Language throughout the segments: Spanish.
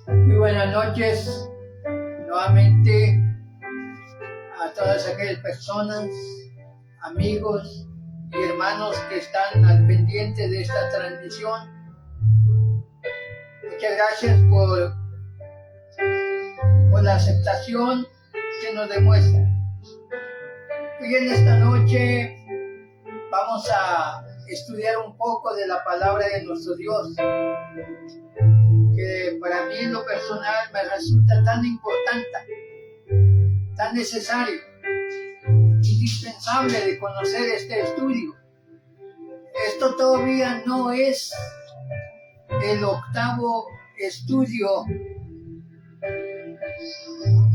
Muy buenas noches nuevamente a todas aquellas personas, amigos y hermanos que están al pendiente de esta transmisión. Muchas gracias por la aceptación que nos demuestran. Hoy en esta noche vamos a estudiar un poco de la palabra de nuestro Dios, que para mí en lo personal me resulta tan importante, tan necesario, indispensable de conocer este estudio. Esto todavía no es el octavo estudio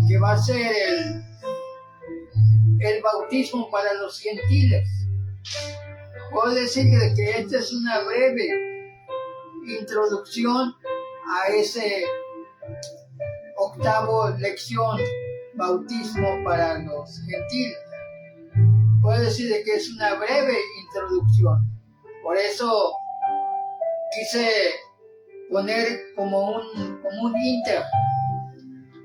que va a ser el bautismo para los gentiles. Puedo decirle que esta es una breve introducción a ese octavo lección, bautismo para los gentiles. Puedo decirle que es una breve introducción. Por eso quise poner como un inter,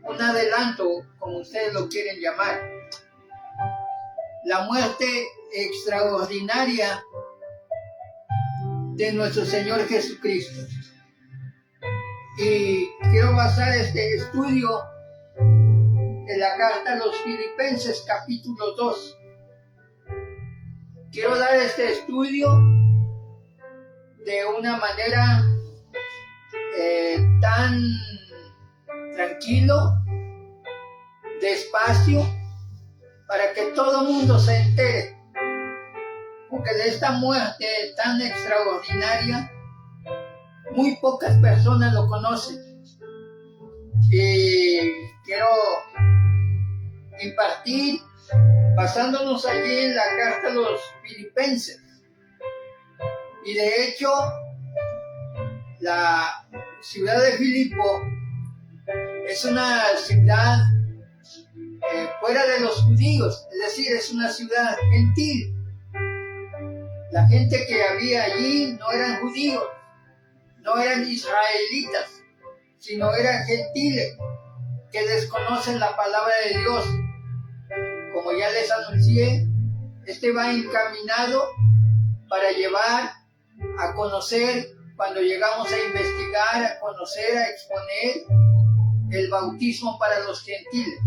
un adelanto, como ustedes lo quieren llamar. La muerte extraordinaria de nuestro Señor Jesucristo. Y quiero basar este estudio en la carta a los Filipenses, capítulo 2. Quiero dar este estudio de una manera tan tranquilo, despacio, para que todo el mundo se entere, porque de esta muerte tan extraordinaria muy pocas personas lo conocen. Y quiero impartir basándonos allí en la carta a los Filipenses. Y de hecho la ciudad de Filipo es una ciudad fuera de los judíos, es decir, es una ciudad gentil. La gente que había allí no eran judíos, no eran israelitas, sino eran gentiles que desconocen la palabra de Dios. Como ya les anuncié, este va encaminado para llevar a conocer, cuando llegamos a investigar, a conocer, a exponer el bautismo para los gentiles.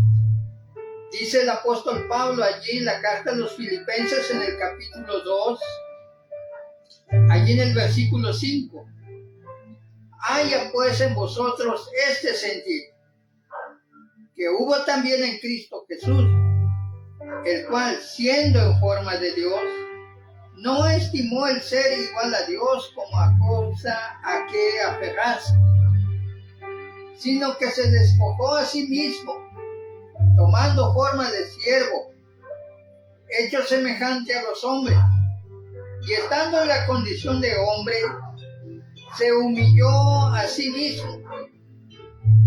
Dice el apóstol Pablo allí en la carta a los Filipenses en el capítulo 2, allí en el versículo 5. Haya pues en vosotros este sentir, que hubo también en Cristo Jesús, el cual, siendo en forma de Dios, no estimó el ser igual a Dios como a cosa a que aferrarse, sino que se despojó a sí mismo, tomando forma de siervo, hecho semejante a los hombres, y estando en la condición de hombre, se humilló a sí mismo,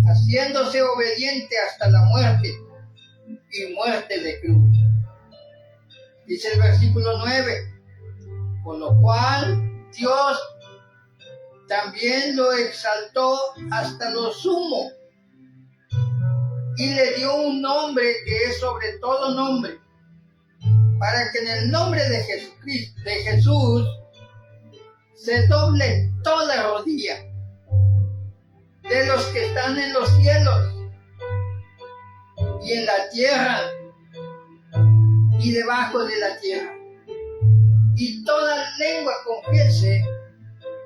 haciéndose obediente hasta la muerte, y muerte de cruz. Dice el versículo 9, por lo cual Dios también lo exaltó hasta lo sumo, y le dio un nombre que es sobre todo nombre, para que en el nombre de Jesucristo, de Jesús, se doble toda rodilla de los que están en los cielos y en la tierra y debajo de la tierra, y toda lengua confiese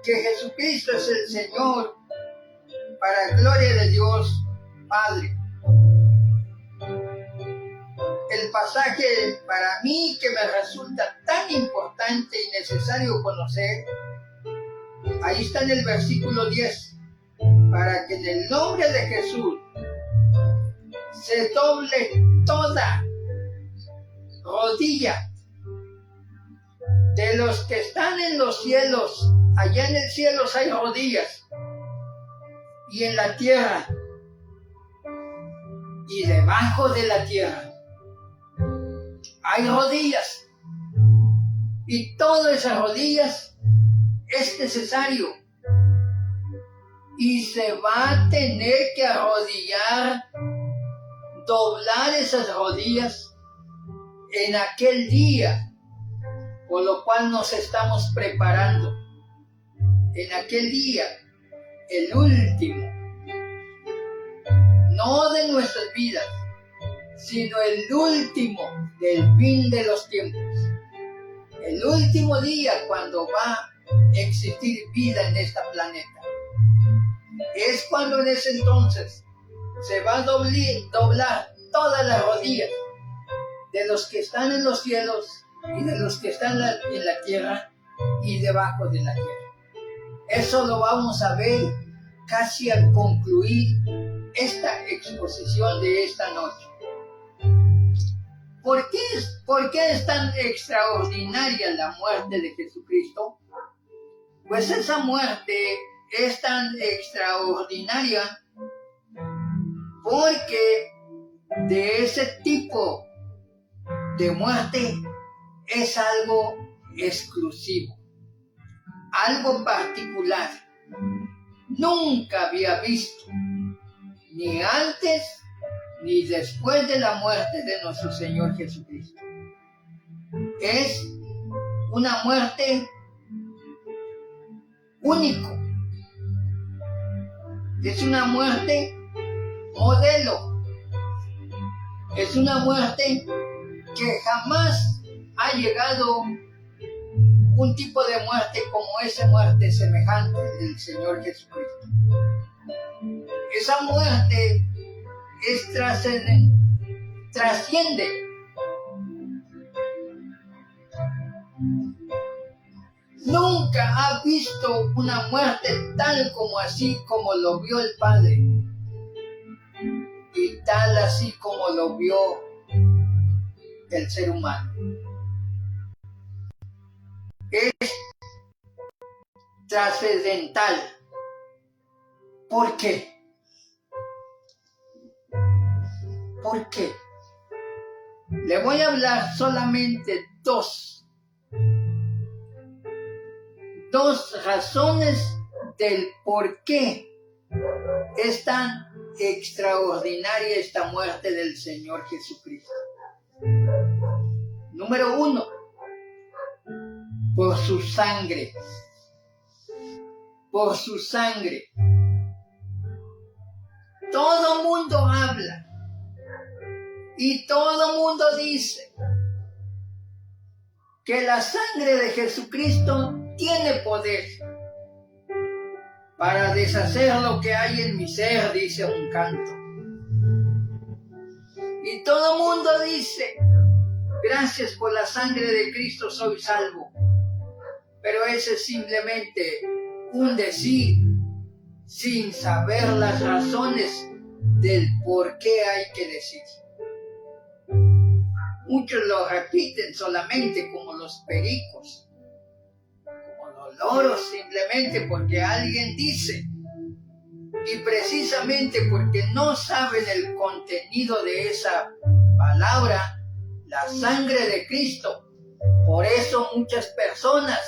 que Jesucristo es el Señor, para gloria de Dios Padre. El pasaje para mí que me resulta tan importante y necesario conocer, ahí está en el versículo 10, para que en el nombre de Jesús se doble toda rodilla de los que están en los cielos. Allá en el cielo hay rodillas, y en la tierra y debajo de la tierra hay rodillas, y todas esas rodillas es necesario y se va a tener que arrodillar, doblar esas rodillas en aquel día, por lo cual nos estamos preparando. En aquel día, el último, no de nuestras vidas, sino el último del fin de los tiempos. El último día cuando va a existir vida en este planeta. Es cuando en ese entonces se va a doblar todas las rodillas de los que están en los cielos y de los que están en la tierra y debajo de la tierra. Eso lo vamos a ver casi al concluir esta exposición de esta noche. ¿Por qué es tan extraordinaria la muerte de Jesucristo? Pues esa muerte es tan extraordinaria porque de ese tipo de muerte es algo exclusivo, algo particular. Nunca había visto, ni antes ni después de la muerte de nuestro Señor Jesucristo. Es una muerte único. Es una muerte modelo. Es una muerte que jamás ha llegado un tipo de muerte como esa muerte semejante del Señor Jesucristo. Esa muerte trasciende. Nunca ha visto una muerte tal como así como lo vio el Padre y tal así como lo vio el ser humano. Es trascendental. ¿Por qué? ¿Por qué? Le voy a hablar solamente dos razones del por qué es tan extraordinaria esta muerte del Señor Jesucristo. Número 1, por su sangre. Por su sangre. Todo mundo habla y todo mundo dice que la sangre de Jesucristo tiene poder para deshacer lo que hay en mi ser, dice un canto. Y todo mundo dice, gracias por la sangre de Cristo soy salvo. Pero ese es simplemente un decir, sin saber las razones del por qué hay que decir. Muchos lo repiten solamente como los pericos, como los loros, simplemente porque alguien dice. Y precisamente porque no saben el contenido de esa palabra, la sangre de Cristo. Por eso muchas personas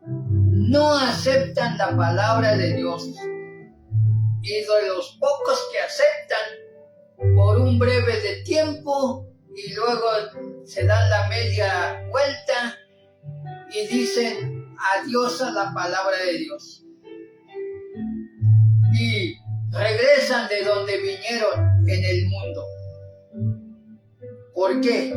no aceptan la palabra de Dios. Y de los pocos que aceptan, por un breve de tiempo, y luego se dan la media vuelta y dicen adiós a la palabra de Dios. Y regresan de donde vinieron en el mundo. ¿Por qué?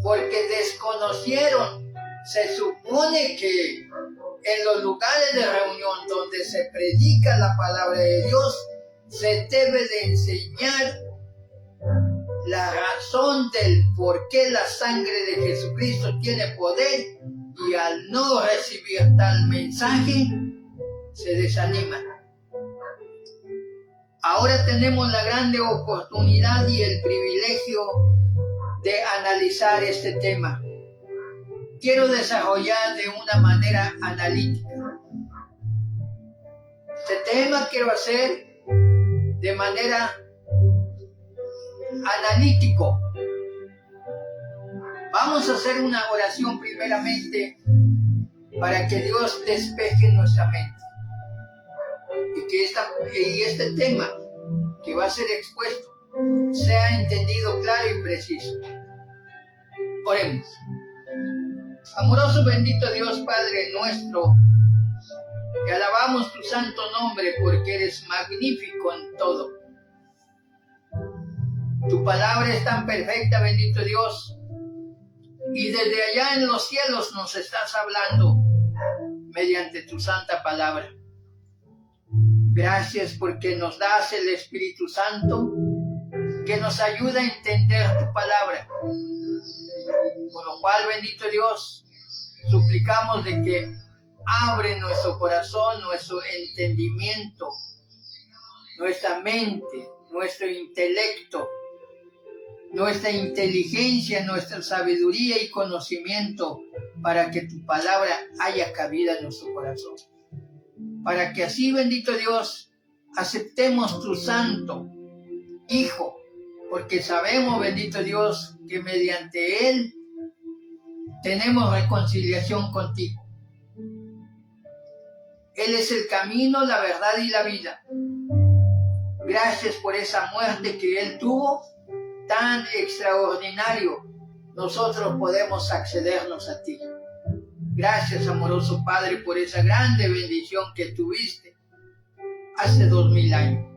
Porque desconocieron. Se supone que en los lugares de reunión donde se predica la palabra de Dios, se debe de enseñar la razón del por qué la sangre de Jesucristo tiene poder, y al no recibir tal mensaje, se desaniman. Ahora tenemos la grande oportunidad y el privilegio de analizar este tema. Quiero desarrollar de una manera analítica. Este tema quiero hacer de manera analítico. Vamos a hacer una oración primeramente para que Dios despeje nuestra mente. y este tema que va a ser expuesto sea entendido claro y preciso. Oremos. Amoroso bendito Dios Padre nuestro, que alabamos tu santo nombre porque eres magnífico en todo. Tu palabra es tan perfecta, bendito Dios, y desde allá en los cielos nos estás hablando mediante tu santa palabra. Gracias porque nos das el Espíritu Santo que nos ayuda a entender tu palabra. Con lo cual, bendito Dios, suplicamos de que abre nuestro corazón, nuestro entendimiento, nuestra mente, nuestro intelecto, nuestra inteligencia, nuestra sabiduría y conocimiento, para que tu palabra haya cabida en nuestro corazón. Para que así, bendito Dios, aceptemos tu santo Hijo, porque sabemos, bendito Dios, que mediante Él tenemos reconciliación contigo. Él es el camino, la verdad y la vida. Gracias por esa muerte que Él tuvo, tan extraordinario. Nosotros podemos accedernos a ti. Gracias, amoroso Padre, por esa grande bendición que tuviste hace 2000 años.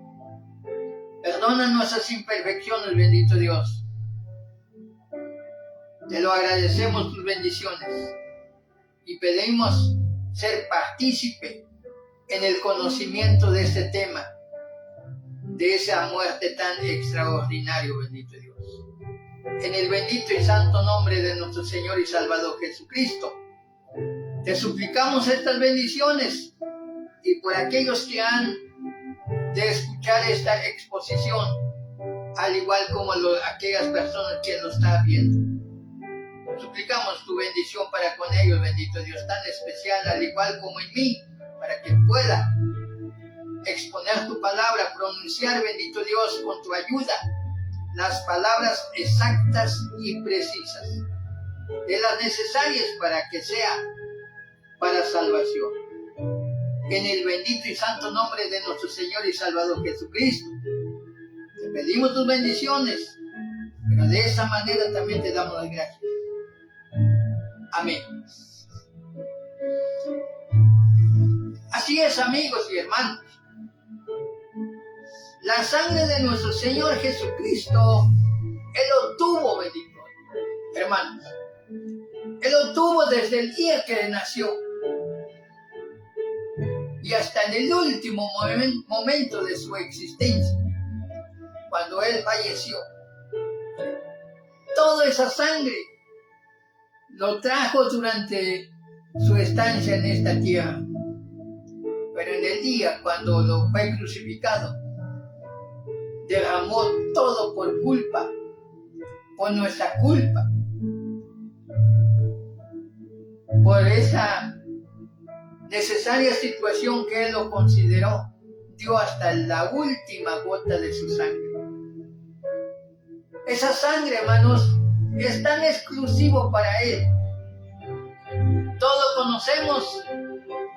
Perdona nuestras imperfecciones, bendito Dios. Te lo agradecemos tus bendiciones y pedimos ser partícipe en el conocimiento de este tema, de esa muerte tan extraordinaria, bendito Dios. En el bendito y santo nombre de nuestro Señor y Salvador Jesucristo, te suplicamos estas bendiciones, y por aquellos que han de escuchar esta exposición, al igual como aquellas personas que lo están viendo. Suplicamos tu bendición para con ellos, bendito Dios, tan especial, al igual como en mí, para que pueda exponer tu palabra, pronunciar, bendito Dios, con tu ayuda, las palabras exactas y precisas, de las necesarias para que sea para salvación. En el bendito y santo nombre de nuestro Señor y Salvador Jesucristo, te pedimos tus bendiciones, pero de esa manera también te damos las gracias. Amén. Así es, amigos y hermanos. La sangre de nuestro Señor Jesucristo, Él lo tuvo, bendito hermanos. Él lo tuvo desde el día que nació y hasta en el último momento de su existencia, cuando Él falleció. Toda esa sangre lo trajo durante su estancia en esta tierra. Pero en el día cuando lo fue crucificado, derramó todo por culpa, por nuestra culpa, por esa necesaria situación que Él lo consideró, dio hasta la última gota de su sangre. Esa sangre, hermanos, es tan exclusivo para Él. Todos conocemos,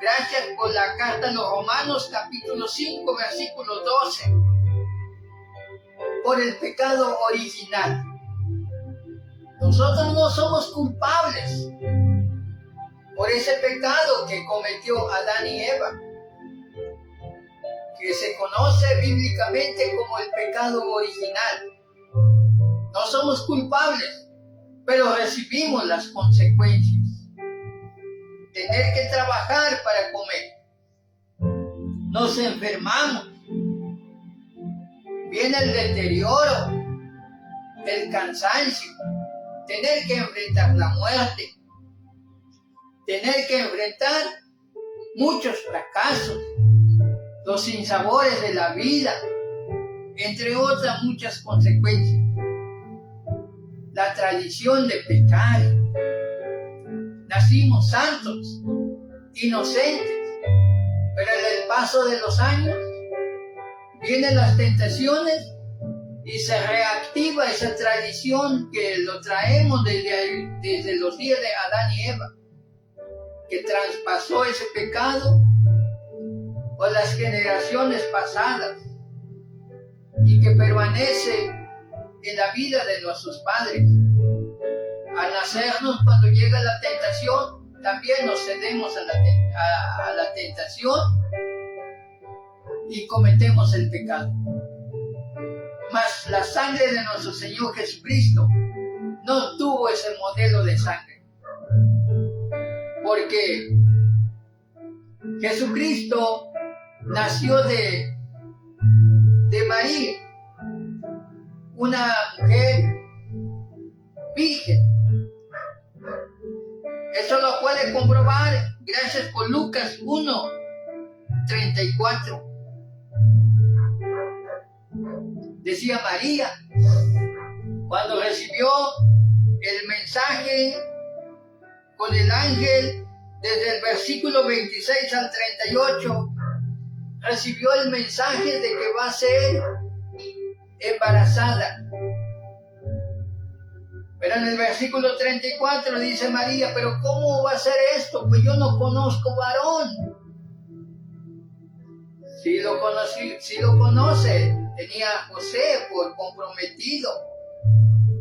gracias por la carta a los Romanos, capítulo 5, versículo 12, por el pecado original. Nosotros no somos culpables por ese pecado que cometió Adán y Eva, que se conoce bíblicamente como el pecado original. No somos culpables, pero recibimos las consecuencias. Tener que trabajar para comer. Nos enfermamos. Viene el deterioro, el cansancio, tener que enfrentar la muerte, tener que enfrentar muchos fracasos, los sinsabores de la vida, entre otras muchas consecuencias. La tradición de pecar. Nacimos santos, inocentes, pero en el paso de los años vienen las tentaciones y se reactiva esa tradición que lo traemos desde los días de Adán y Eva, que traspasó ese pecado o las generaciones pasadas y que permanece en la vida de nuestros padres. Al nacernos, cuando llega la tentación, también nos cedemos a la tentación y cometemos el pecado. Mas la sangre de nuestro Señor Jesucristo no tuvo ese modelo de sangre, porque Jesucristo nació de María, una mujer virgen. Eso lo puede comprobar gracias por Lucas 1:34. Decía María, cuando recibió el mensaje con el ángel, desde el versículo 26 al 38, recibió el mensaje de que va a ser embarazada. Pero en el versículo 34 dice María, pero ¿cómo va a ser esto? Pues yo no conozco varón. Sí lo conoce, tenía a José por comprometido,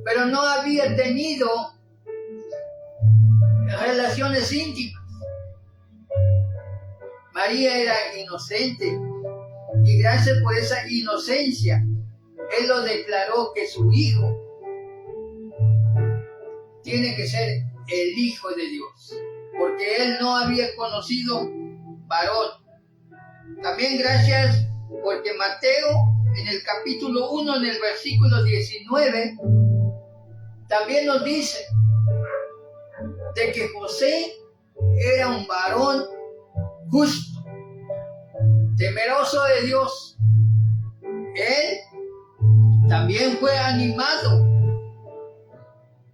pero no había tenido relaciones íntimas. María era inocente y gracias por esa inocencia, Él lo declaró que su hijo tiene que ser el Hijo de Dios, porque Él no había conocido varón. También gracias porque Mateo en el capítulo 1, en el versículo 19, también nos dice de que José era un varón justo, temeroso de Dios. Él también fue animado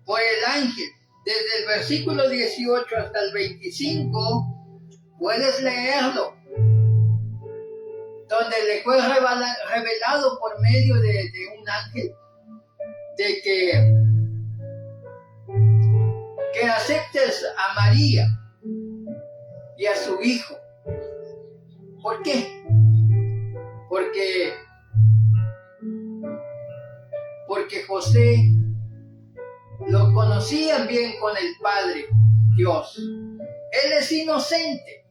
por el ángel. Desde el versículo 18 hasta el 25, puedes leerlo, donde le fue revelado por medio de un ángel de que aceptes a María y a su hijo. ¿Por qué? Porque José lo conocía bien con el Padre Dios. Él es inocente.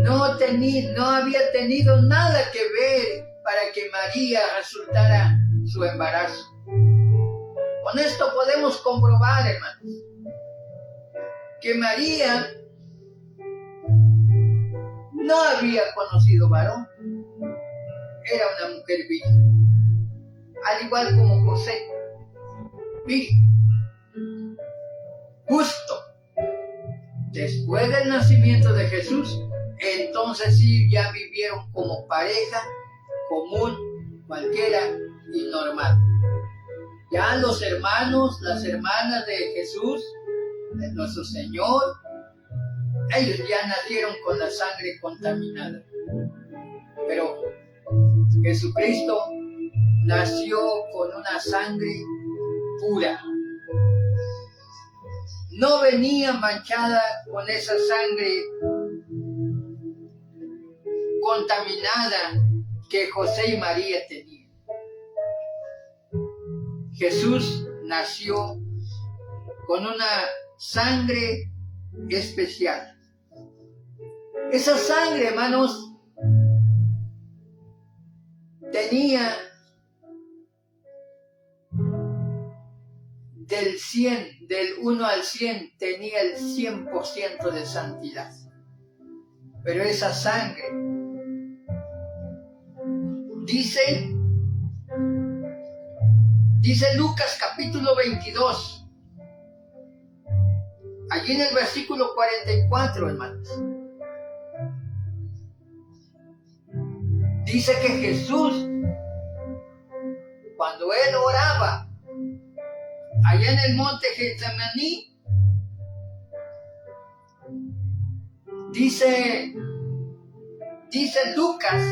No había tenido nada que ver para que María resultara su embarazo. Con esto podemos comprobar, hermanos, que María no había conocido varón. Era una mujer virgen, al igual como José, virgen. Justo después del nacimiento de Jesús, entonces sí ya vivieron como pareja común, cualquiera y normal. Ya los hermanos, las hermanas de Jesús, de nuestro Señor, ellos ya nacieron con la sangre contaminada. Pero Jesucristo nació con una sangre pura. No venía manchada con esa sangre contaminada que José y María tenían. Jesús nació con una sangre especial. Esa sangre, hermanos, tenía del 1 al 100, tenía el 100% de santidad. Pero esa sangre, dice Lucas capítulo 22, allí en el versículo 44, hermanos, dice que Jesús, cuando Él oraba allá en el monte Getsemaní, dice Lucas,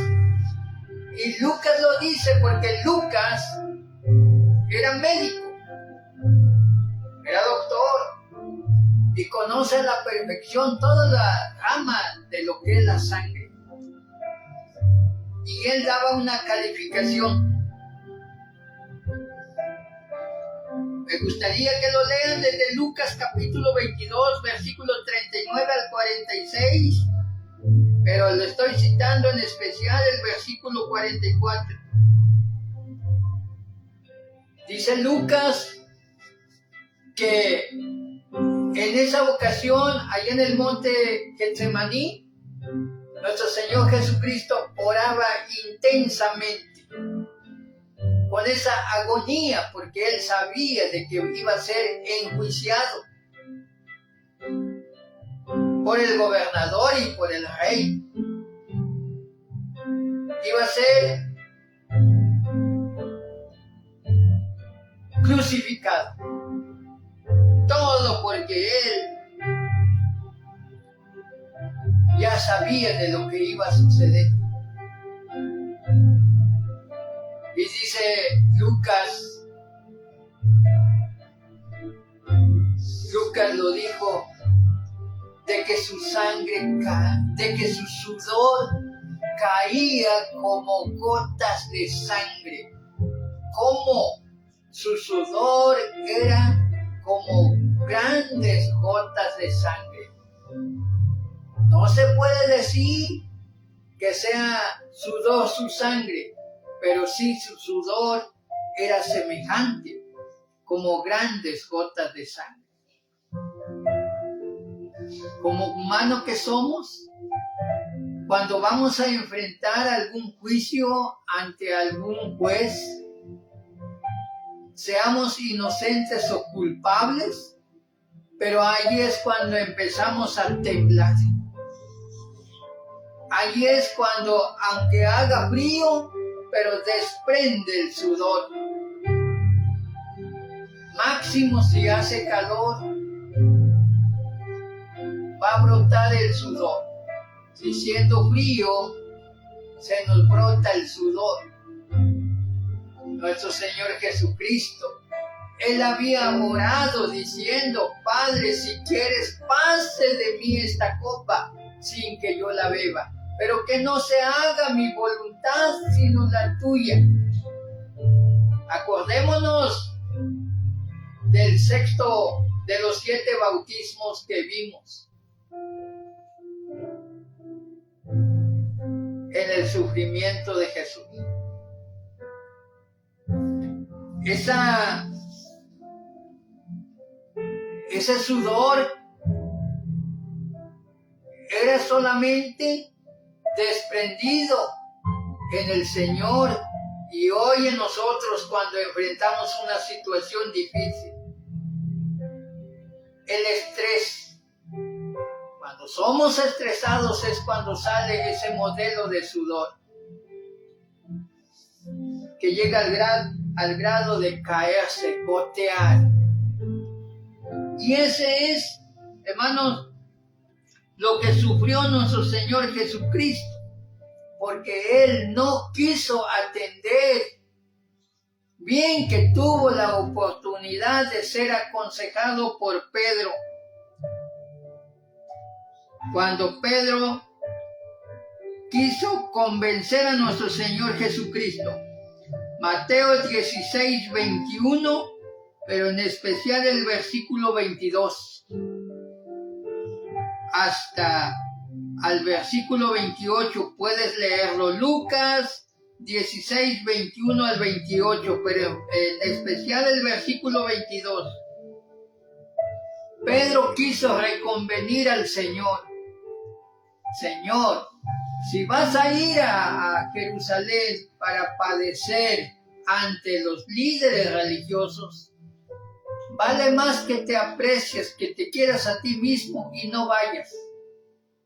y Lucas lo dice porque Lucas era médico, era doctor, y conoce a la perfección toda la rama de lo que es la sangre. Y él daba una calificación. Me gustaría que lo lean desde Lucas capítulo 22, versículos 39 al 46, pero lo estoy citando en especial el versículo 44. Dice Lucas que en esa ocasión, allá en el monte Getsemaní, nuestro Señor Jesucristo oraba intensamente, con esa agonía, porque Él sabía de que iba a ser enjuiciado por el gobernador y por el rey. Iba a ser crucificado. Todo porque Él ya sabía de lo que iba a suceder. Y dice Lucas lo dijo, de que su sangre, de que su sudor caía como gotas de sangre. Como su sudor era como grandes gotas de sangre. No se puede decir que sea sudor su sangre, pero sí su sudor era semejante, como grandes gotas de sangre. Como humanos que somos, cuando vamos a enfrentar algún juicio ante algún juez, seamos inocentes o culpables, pero ahí es cuando empezamos a temblar. Ahí es cuando, aunque haga frío, pero desprende el sudor. Máximo si hace calor, va a brotar el sudor. Si siendo frío, se nos brota el sudor. Nuestro Señor Jesucristo, Él había orado diciendo, Padre, si quieres, pase de mí esta copa sin que yo la beba, pero que no se haga mi voluntad sino la tuya. Acordémonos del sexto de los 7 bautismos que vimos en el sufrimiento de Jesús. Ese sudor era solamente desprendido en el Señor y hoy en nosotros cuando enfrentamos una situación difícil. El estrés. Cuando somos estresados es cuando sale ese modelo de sudor que llega al grado de caerse, gotear. Y ese es, hermanos, lo que sufrió nuestro Señor Jesucristo, porque Él no quiso atender, bien que tuvo la oportunidad de ser aconsejado por Pedro. Cuando Pedro quiso convencer a nuestro Señor Jesucristo, Mateo 16, 21, pero en especial el versículo 22, hasta al versículo 28, puedes leerlo, Lucas 16, 21 al 28, pero en especial el versículo 22. Pedro quiso reconvenir al Señor. Señor, si vas a ir a Jerusalén para padecer ante los líderes religiosos, vale más que te aprecies, que te quieras a ti mismo y no vayas.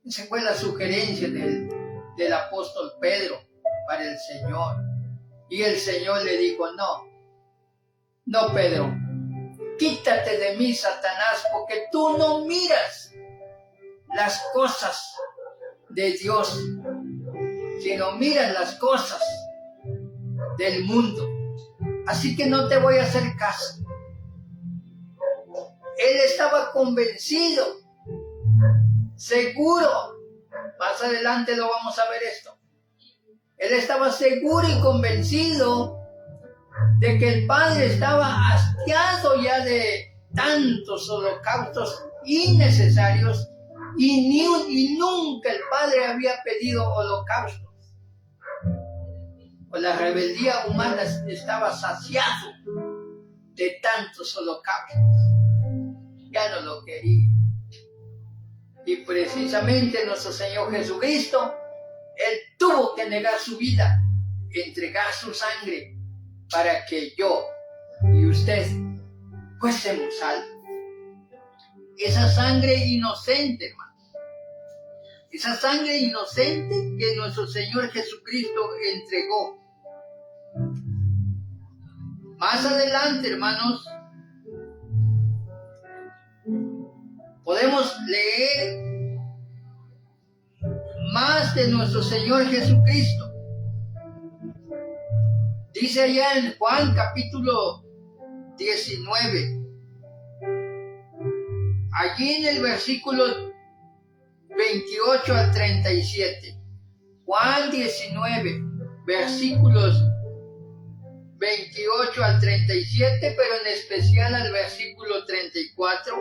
Esa fue la sugerencia del apóstol Pedro para el Señor. Y el Señor le dijo, no Pedro, quítate de mí, Satanás, porque tú no miras las cosas de Dios, sino miras las cosas del mundo. Así que no te voy a hacer caso. Él estaba convencido, seguro. Más adelante lo vamos a ver esto. Él estaba seguro y convencido de que el Padre estaba hastiado ya de tantos holocaustos innecesarios y nunca el Padre había pedido holocaustos. Pues la rebeldía humana estaba saciado de tantos holocaustos. Ya no lo quería. Y precisamente nuestro Señor Jesucristo, Él tuvo que negar su vida, entregar su sangre, para que yo y usted fuésemos salvos. Esa sangre inocente, hermano. Esa sangre inocente que nuestro Señor Jesucristo entregó. Más adelante, hermanos, podemos leer más de nuestro Señor Jesucristo. Dice allá en Juan capítulo 19, allí en el versículo 28 al 37. Juan 19, versículos 28 al 37, pero en especial al versículo 34,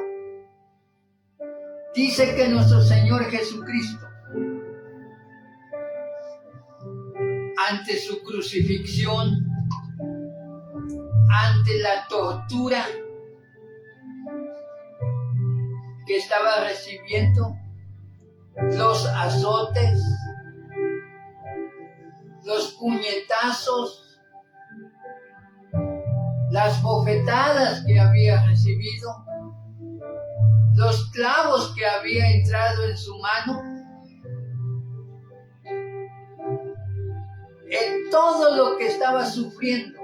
dice que nuestro Señor Jesucristo, ante su crucifixión, ante la tortura que estaba recibiendo, los azotes, los puñetazos, las bofetadas que había recibido, los clavos que había entrado en su mano, en todo lo que estaba sufriendo,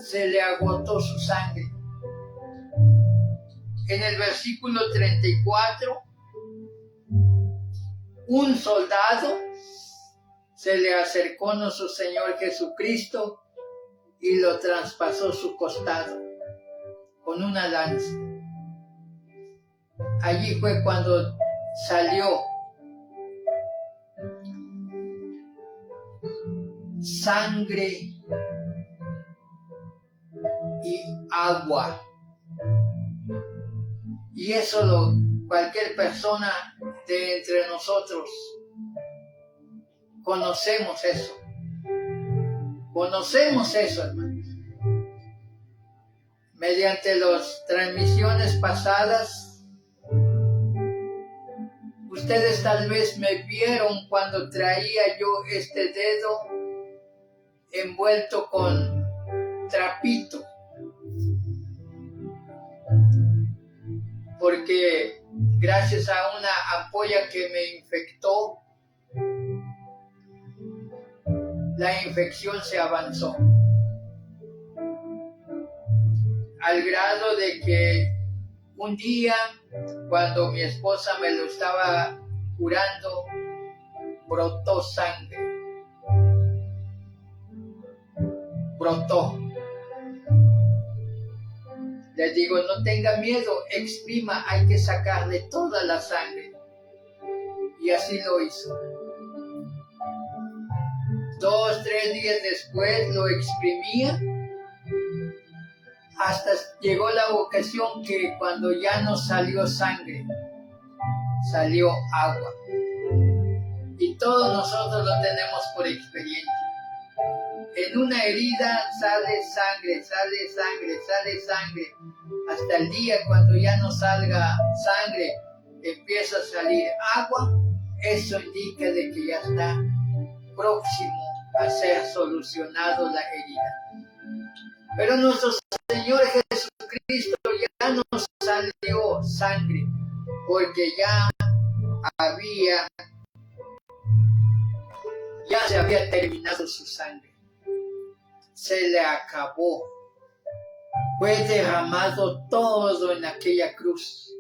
se le agotó su sangre. En el versículo 34, un soldado se le acercó a nuestro Señor Jesucristo y lo traspasó su costado con una lanza. Allí fue cuando salió sangre y agua. Y eso cualquier persona de entre nosotros conocemos eso. Conocemos eso, hermanos. Mediante las transmisiones pasadas, ustedes tal vez me vieron cuando traía yo este dedo envuelto con trapito, porque gracias a una ampolla que me infectó, la infección se avanzó al grado de que un día, cuando mi esposa me lo estaba curando, brotó sangre. Brotó. Les digo, no tenga miedo, exprima, hay que sacarle toda la sangre. Y así lo hizo. 2, 3 días después lo exprimía, hasta llegó la ocasión que cuando ya no salió sangre, salió agua. Y todos nosotros lo tenemos por experiencia. En una herida sale sangre, sale sangre, sale sangre. Hasta el día cuando ya no salga sangre, empieza a salir agua. Eso indica de que ya está próximo a ser solucionado la herida. Pero nuestro Señor Jesucristo ya no salió sangre, porque ya se había terminado su sangre. Se le acabó. Fue derramado todo en aquella cruz,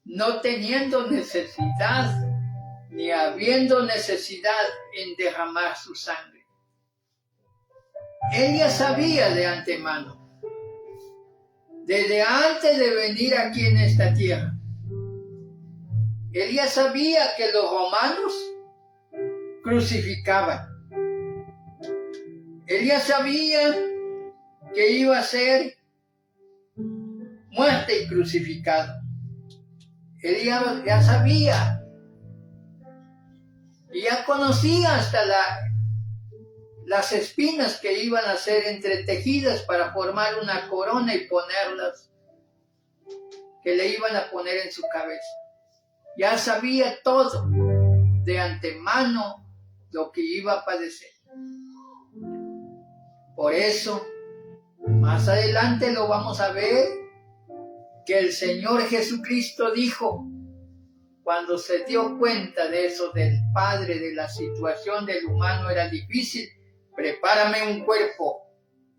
no teniendo necesidad, ni habiendo necesidad en derramar su sangre. Él ya sabía de antemano desde antes de venir aquí en esta tierra. Él ya sabía que los romanos crucificaban. Él ya sabía que iba a ser muerto y crucificado. Él ya sabía y ya conocía hasta las espinas que iban a ser entretejidas para formar una corona y ponerlas, que le iban a poner en su cabeza. Ya sabía todo de antemano lo que iba a padecer. Por eso, más adelante lo vamos a ver, que el Señor Jesucristo dijo, cuando se dio cuenta de eso del Padre, de la situación del humano era difícil, prepárame un cuerpo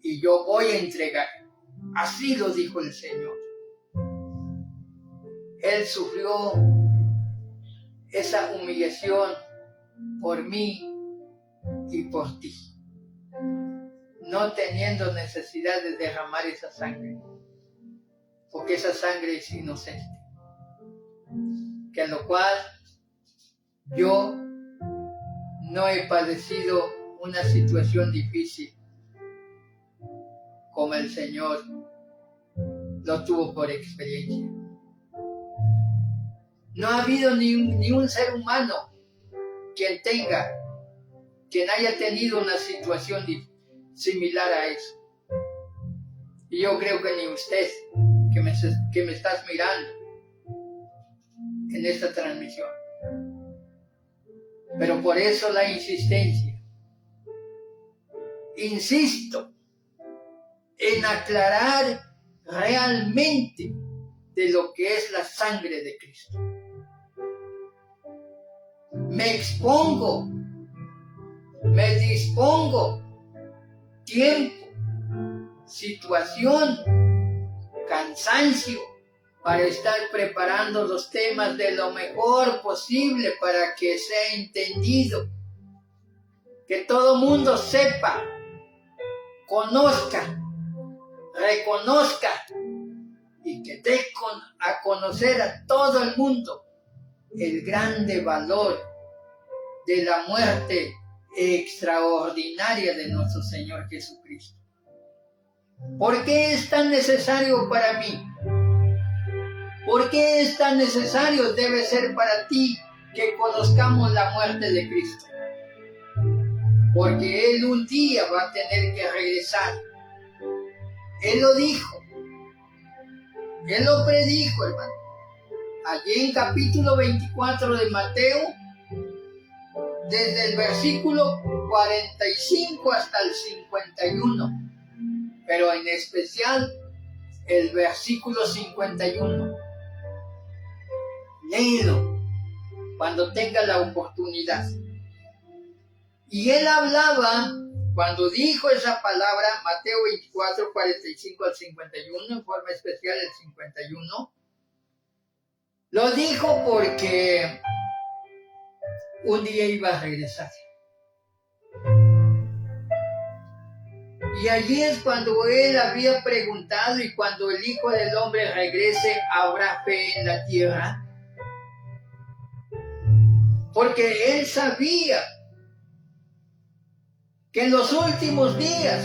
y yo voy a entregar. Así lo dijo el Señor. Él sufrió esa humillación por mí y por ti, no teniendo necesidad de derramar esa sangre, porque esa sangre es inocente, que en lo cual yo no he padecido una situación difícil como el Señor lo tuvo por experiencia. No ha habido ni un ser humano quien haya tenido una situación similar a eso. Y yo creo que ni usted, que me estás mirando en esta transmisión. Pero por eso la insistencia. Insisto en aclarar realmente de lo que es la sangre de Cristo. Me expongo, me dispongo, tiempo, situación, cansancio, para estar preparando los temas de lo mejor posible para que sea entendido, que todo mundo sepa, conozca, reconozca y que dé a conocer a todo el mundo el grande valor de la muerte extraordinaria de nuestro Señor Jesucristo. ¿Por qué es tan necesario para mí? ¿Por qué es tan necesario debe ser para ti que conozcamos la muerte de Cristo? Porque Él un día va a tener que regresar. Él lo dijo. Él lo predijo, hermano. Allí en capítulo 24 de Mateo, desde el versículo 45 hasta el 51, pero en especial el versículo 51. Léelo cuando tenga la oportunidad. Y él hablaba, cuando dijo esa palabra, Mateo 24, 45 al 51, en forma especial el 51, lo dijo porque un día iba a regresar. Y allí es cuando él había preguntado, y cuando el Hijo del Hombre regrese, ¿habrá fe en la tierra? Porque él sabía que en los últimos días,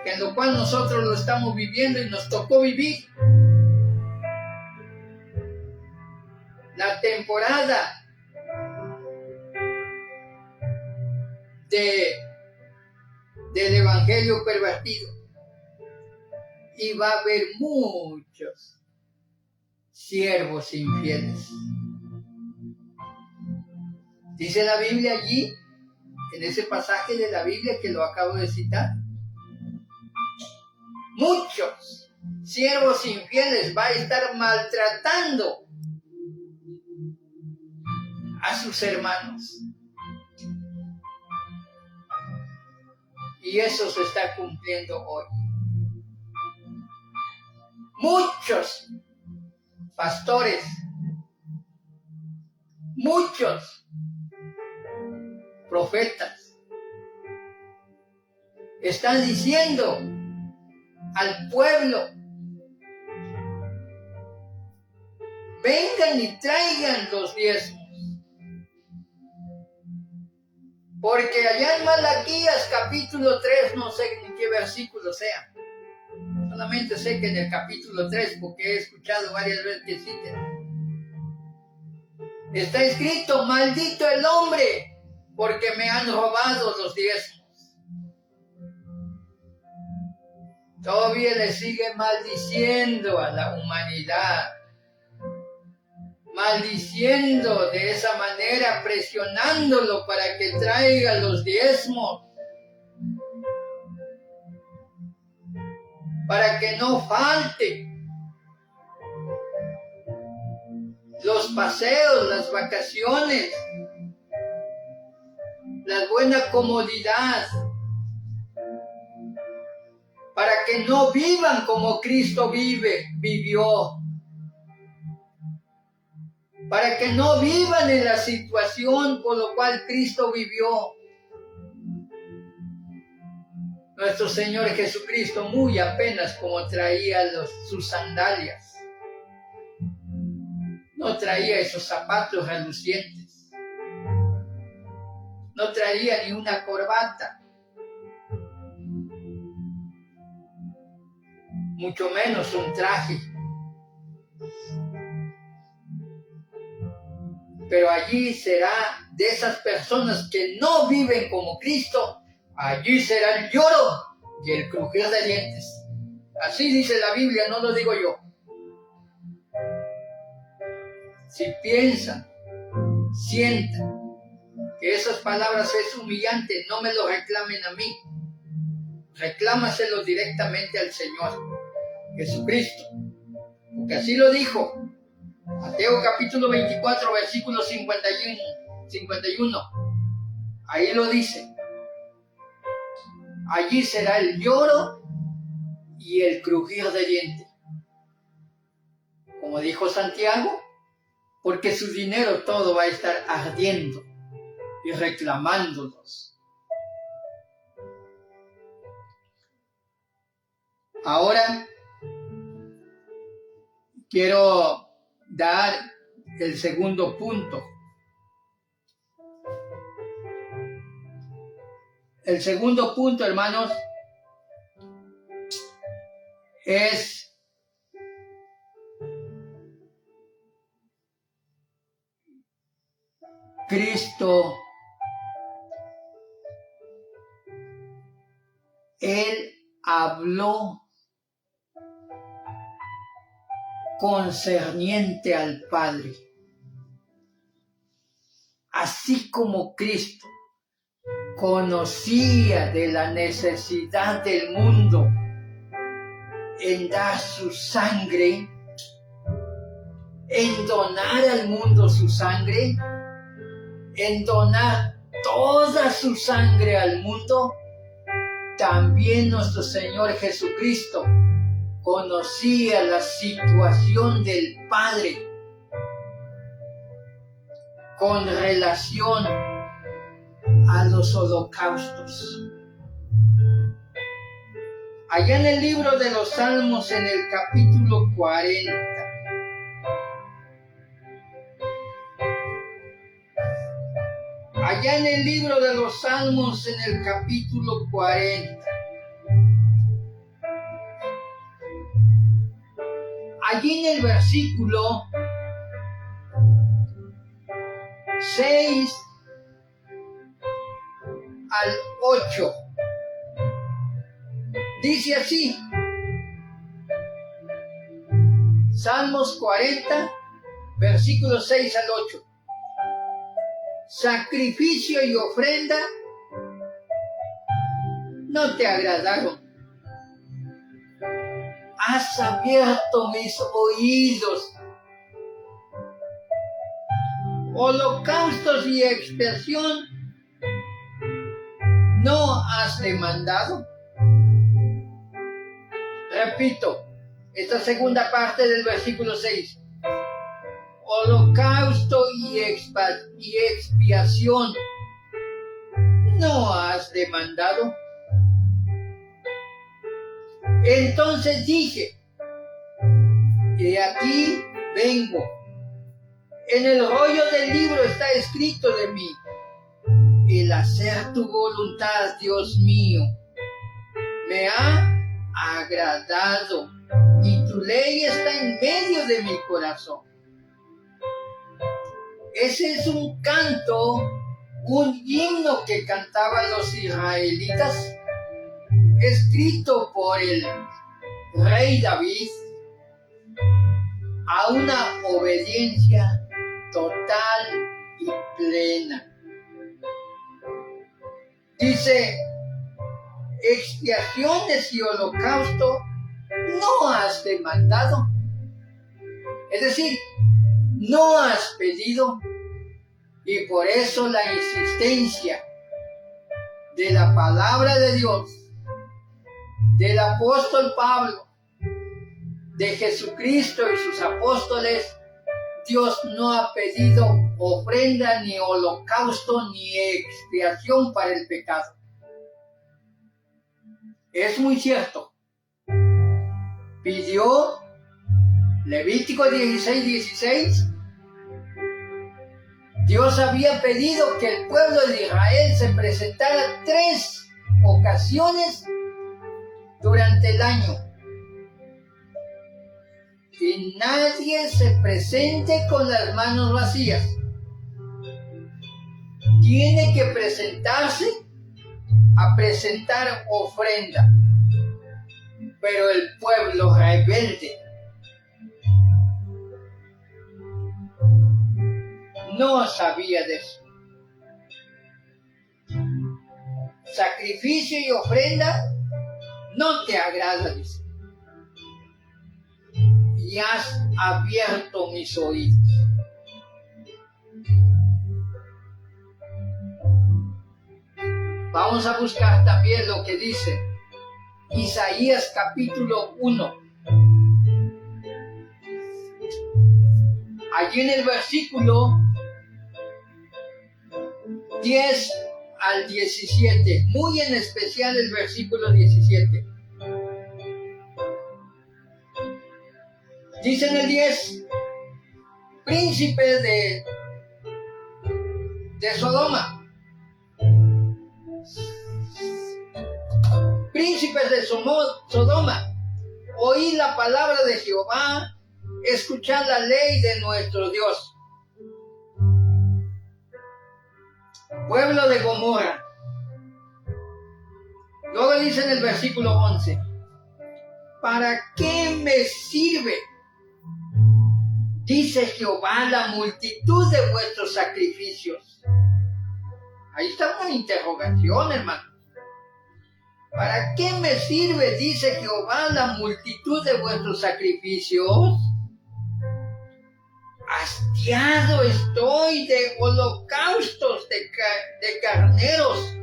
que en lo cual nosotros lo estamos viviendo y nos tocó vivir, la temporada del evangelio pervertido, y va a haber muchos siervos infieles. Dice la Biblia allí, en ese pasaje de la Biblia que lo acabo de citar, muchos siervos infieles va a estar maltratando a sus hermanos. Y eso se está cumpliendo hoy. Muchos pastores, muchos profetas están diciendo al pueblo vengan y traigan los diezmos. Porque allá en Malaquías capítulo 3, no sé ni qué versículo sea, solamente sé que en el capítulo 3, porque he escuchado varias veces que citen, está escrito: maldito el hombre, porque me han robado los diezmos. Todavía le sigue maldiciendo a la humanidad, maldiciendo de esa manera, presionándolo para que traiga los diezmos, para que no falte. Los paseos, las vacaciones, la buena comodidad, para que no vivan como Cristo vivió, para que no vivan en la situación por lo cual Cristo vivió. Nuestro Señor Jesucristo muy apenas como traía sus sandalias, no traía esos zapatos relucientes, no traía ni una corbata, mucho menos un traje. Pero allí será de esas personas que no viven como Cristo, allí será el lloro y el crujir de dientes. Así dice la Biblia, no lo digo yo. Si piensan, sientan que esas palabras es humillante, no me lo reclamen a mí. Reclámaselo directamente al Señor Jesucristo, porque así lo dijo. Mateo capítulo 24, versículo 51. Ahí lo dice. Allí será el lloro y el crujir de dientes. Como dijo Santiago, porque su dinero todo va a estar ardiendo y reclamándolos. Ahora quiero dar el segundo punto. El segundo punto, hermanos, es Cristo. Él habló concerniente al Padre. Así como Cristo conocía de la necesidad del mundo en dar su sangre, en donar al mundo su sangre, en donar toda su sangre al mundo, también nuestro Señor Jesucristo conocía la situación del Padre con relación a los holocaustos. Allá en el libro de los Salmos, en el capítulo 40, allá en el libro de los Salmos, en el capítulo 40, allí en el versículo 6 al 8, dice así, Salmos 40, versículos 6 al 8. Sacrificio y ofrenda no te agradaron. Has abierto mis oídos. Holocaustos y expiación no has demandado. Repito, esta segunda parte del versículo 6. Holocausto y expiación no has demandado. Entonces dije, he aquí vengo, En el rollo del libro está escrito de mí: el hacer tu voluntad, Dios mío, me ha agradado, y tu ley está en medio de mi corazón. Ese es un canto, un himno que cantaban los israelitas, escrito por el rey David, a una obediencia total y plena. Dice: expiaciones y holocausto no has demandado. Es decir, no has pedido, y por eso la insistencia de la palabra de Dios, del apóstol Pablo, de Jesucristo y sus apóstoles. Dios no ha pedido ofrenda, ni holocausto, ni expiación para el pecado. Es muy cierto. Pidió Levítico 16:16. Dios había pedido que el pueblo de Israel se presentara 3 ocasiones durante el año. Que nadie se presente con las manos vacías. Tiene que presentarse a presentar ofrenda. Pero el pueblo rebelde no sabía de eso. Sacrificio y ofrenda no te agrada, dice. Y has abierto mis oídos. Vamos a buscar también lo que dice Isaías capítulo 1. Allí en el versículo 10 al 17, muy en especial el versículo 17. Dice en el 10: príncipes de Sodoma, príncipes de Sodoma, oíd la palabra de Jehová, escuchad la ley de nuestro Dios. Pueblo de Gomorra. Luego dice en el versículo 11: ¿para qué me sirve, dice Jehová, la multitud de vuestros sacrificios? Ahí está una interrogación, hermano. ¿Para qué me sirve, dice Jehová, la multitud de vuestros sacrificios? Hastiado estoy de holocaustos de carneros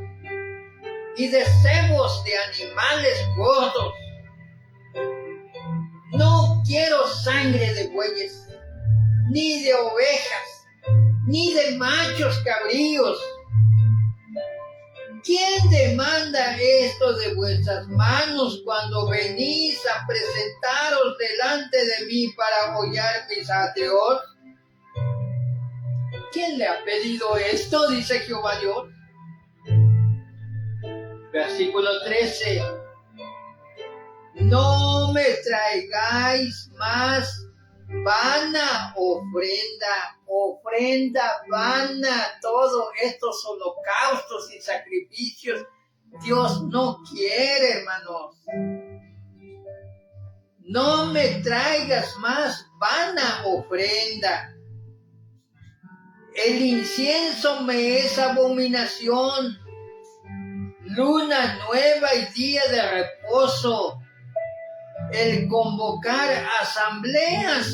y de cebos de animales gordos. No quiero sangre de bueyes, ni de ovejas, ni de machos cabríos. ¿Quién demanda esto de vuestras manos cuando venís a presentaros delante de mí para hollar mis ateos? ¿Quién le ha pedido esto? Dice Jehová Dios. Versículo 13. No me traigáis más vana ofrenda vana, todos estos holocaustos y sacrificios. Dios no quiere, hermanos. No me traigas más vana ofrenda. El incienso me es abominación. Luna nueva y día de reposo. El convocar asambleas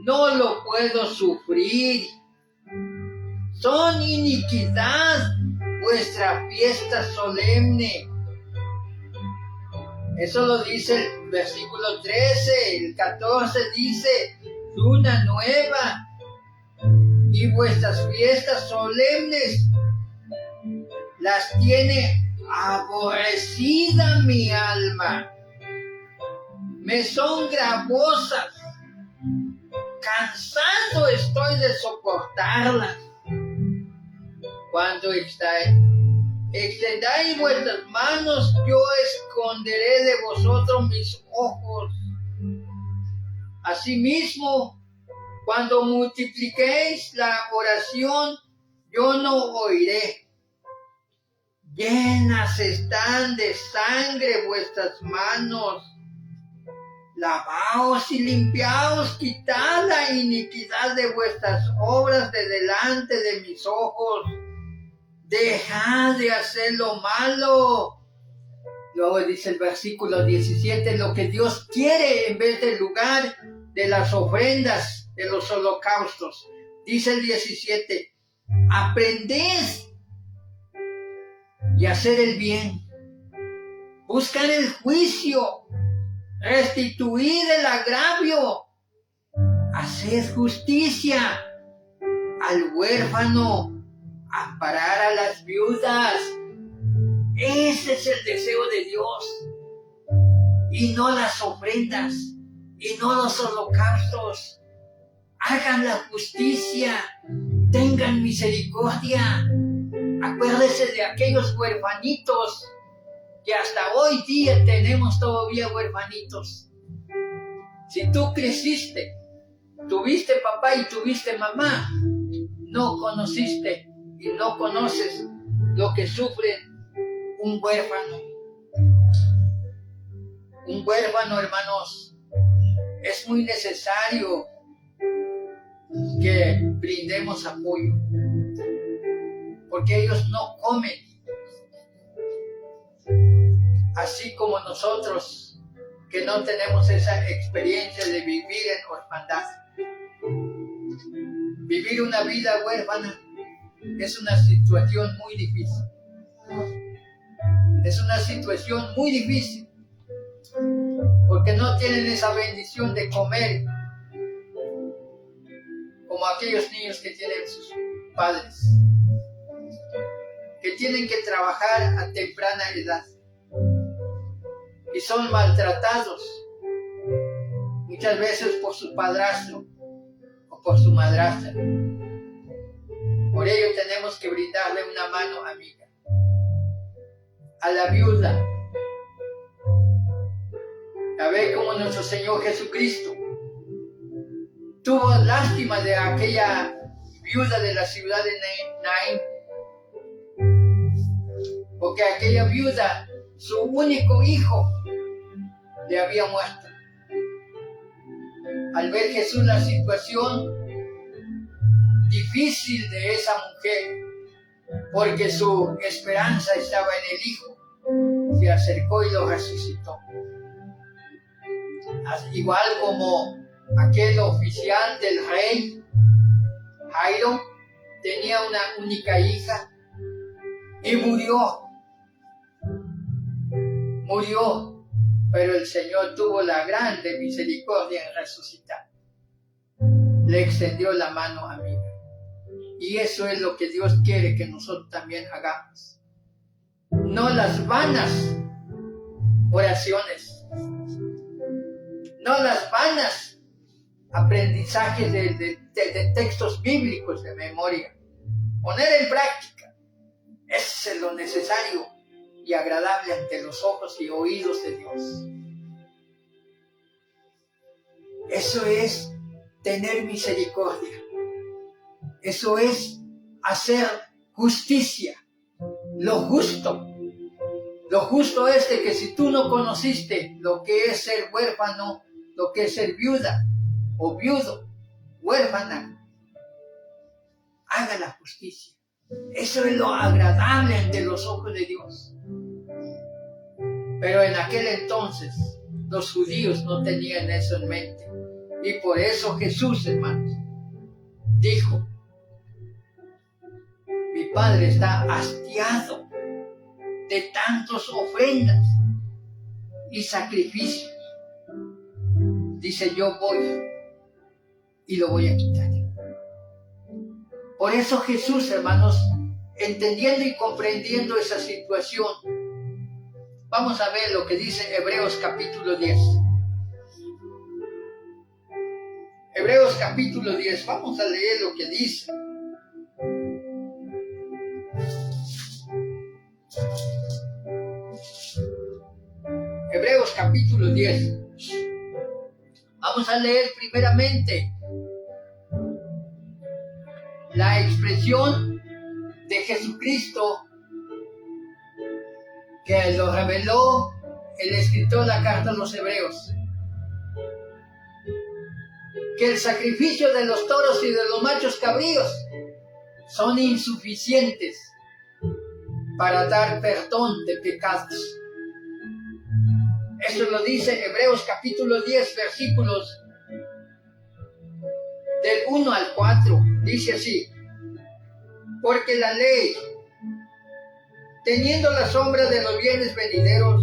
no lo puedo sufrir. Son iniquidad vuestra fiesta solemne. Eso lo dice el versículo 13. El 14 dice: luna nueva y vuestras fiestas solemnes las tiene aborrecida mi alma. Me son gravosas. cansado estoy de soportarlas. Cuando extendáis vuestras manos, yo esconderé de vosotros mis ojos. Asimismo, cuando multipliquéis la oración, yo no oiré. Llenas están de sangre vuestras manos. Lavaos y limpiaos, quitad la iniquidad de vuestras obras de delante de mis ojos. Dejad de hacer lo malo. Luego dice el versículo 17, lo que Dios quiere en vez del lugar de las ofrendas, de los holocaustos. Dice el 17, aprended y hacer el bien. Buscad el juicio. Restituid el agravio. Haced justicia al huérfano. Amparar a las viudas. Ese es el deseo de Dios. Y no las ofrendas. Y no los holocaustos. Hagan la justicia. Tengan misericordia. Acuérdese de aquellos huerfanitos que hasta hoy día tenemos todavía huerfanitos. Si tú creciste, tuviste papá y tuviste mamá, no conociste y no conoces lo que sufre un huérfano. Un huérfano, hermanos, es muy necesario que brindemos apoyo, porque ellos no comen, así como nosotros que no tenemos esa experiencia de vivir en orfandad. Vivir una vida huérfana es una situación muy difícil. Es una situación muy difícil, porque no tienen esa bendición de comer como aquellos niños que tienen sus padres, que tienen que trabajar a temprana edad y son maltratados muchas veces por su padrastro o por su madrastra. Por ello tenemos que brindarle una mano amiga a la viuda. A ver cómo nuestro Señor Jesucristo tuvo lástima de aquella viuda de la ciudad de Naín, porque aquella viuda, su único hijo, le había muerto. Al ver Jesús la situación difícil de esa mujer, porque su esperanza estaba en el hijo, se acercó y lo resucitó. Igual como aquel oficial del rey, Jairo, tenía una única hija y murió, pero el Señor tuvo la grande misericordia en resucitar. Le extendió la mano amiga. Y eso es lo que Dios quiere que nosotros también hagamos. No las vanas oraciones, no las vanas aprendizajes de textos bíblicos de memoria. Poner en práctica. Eso es lo necesario y agradable ante los ojos y oídos de Dios. Eso es tener misericordia. Eso es hacer justicia. Lo justo es de que si tú no conociste lo que es ser huérfano, lo que es ser viuda o viudo, huérfana, haga la justicia. Eso es lo agradable ante los ojos de Dios. Pero en aquel entonces los judíos no tenían eso en mente. Y por eso Jesús, hermanos, dijo: mi Padre está hastiado de tantas ofrendas y sacrificios. Dice: yo voy y lo voy a quitar. Por eso Jesús, hermanos, entendiendo y comprendiendo esa situación, vamos a ver lo que dice Hebreos capítulo 10. Hebreos capítulo 10, vamos a leer lo que dice. Hebreos capítulo 10. Vamos a leer primeramente la expresión de Jesucristo que lo reveló el escritor de la carta a los Hebreos. Que el sacrificio de los toros y de los machos cabríos son insuficientes para dar perdón de pecados. Eso lo dice Hebreos capítulo 10, versículos del 1 al 4. Dice así: porque la ley, teniendo la sombra de los bienes venideros,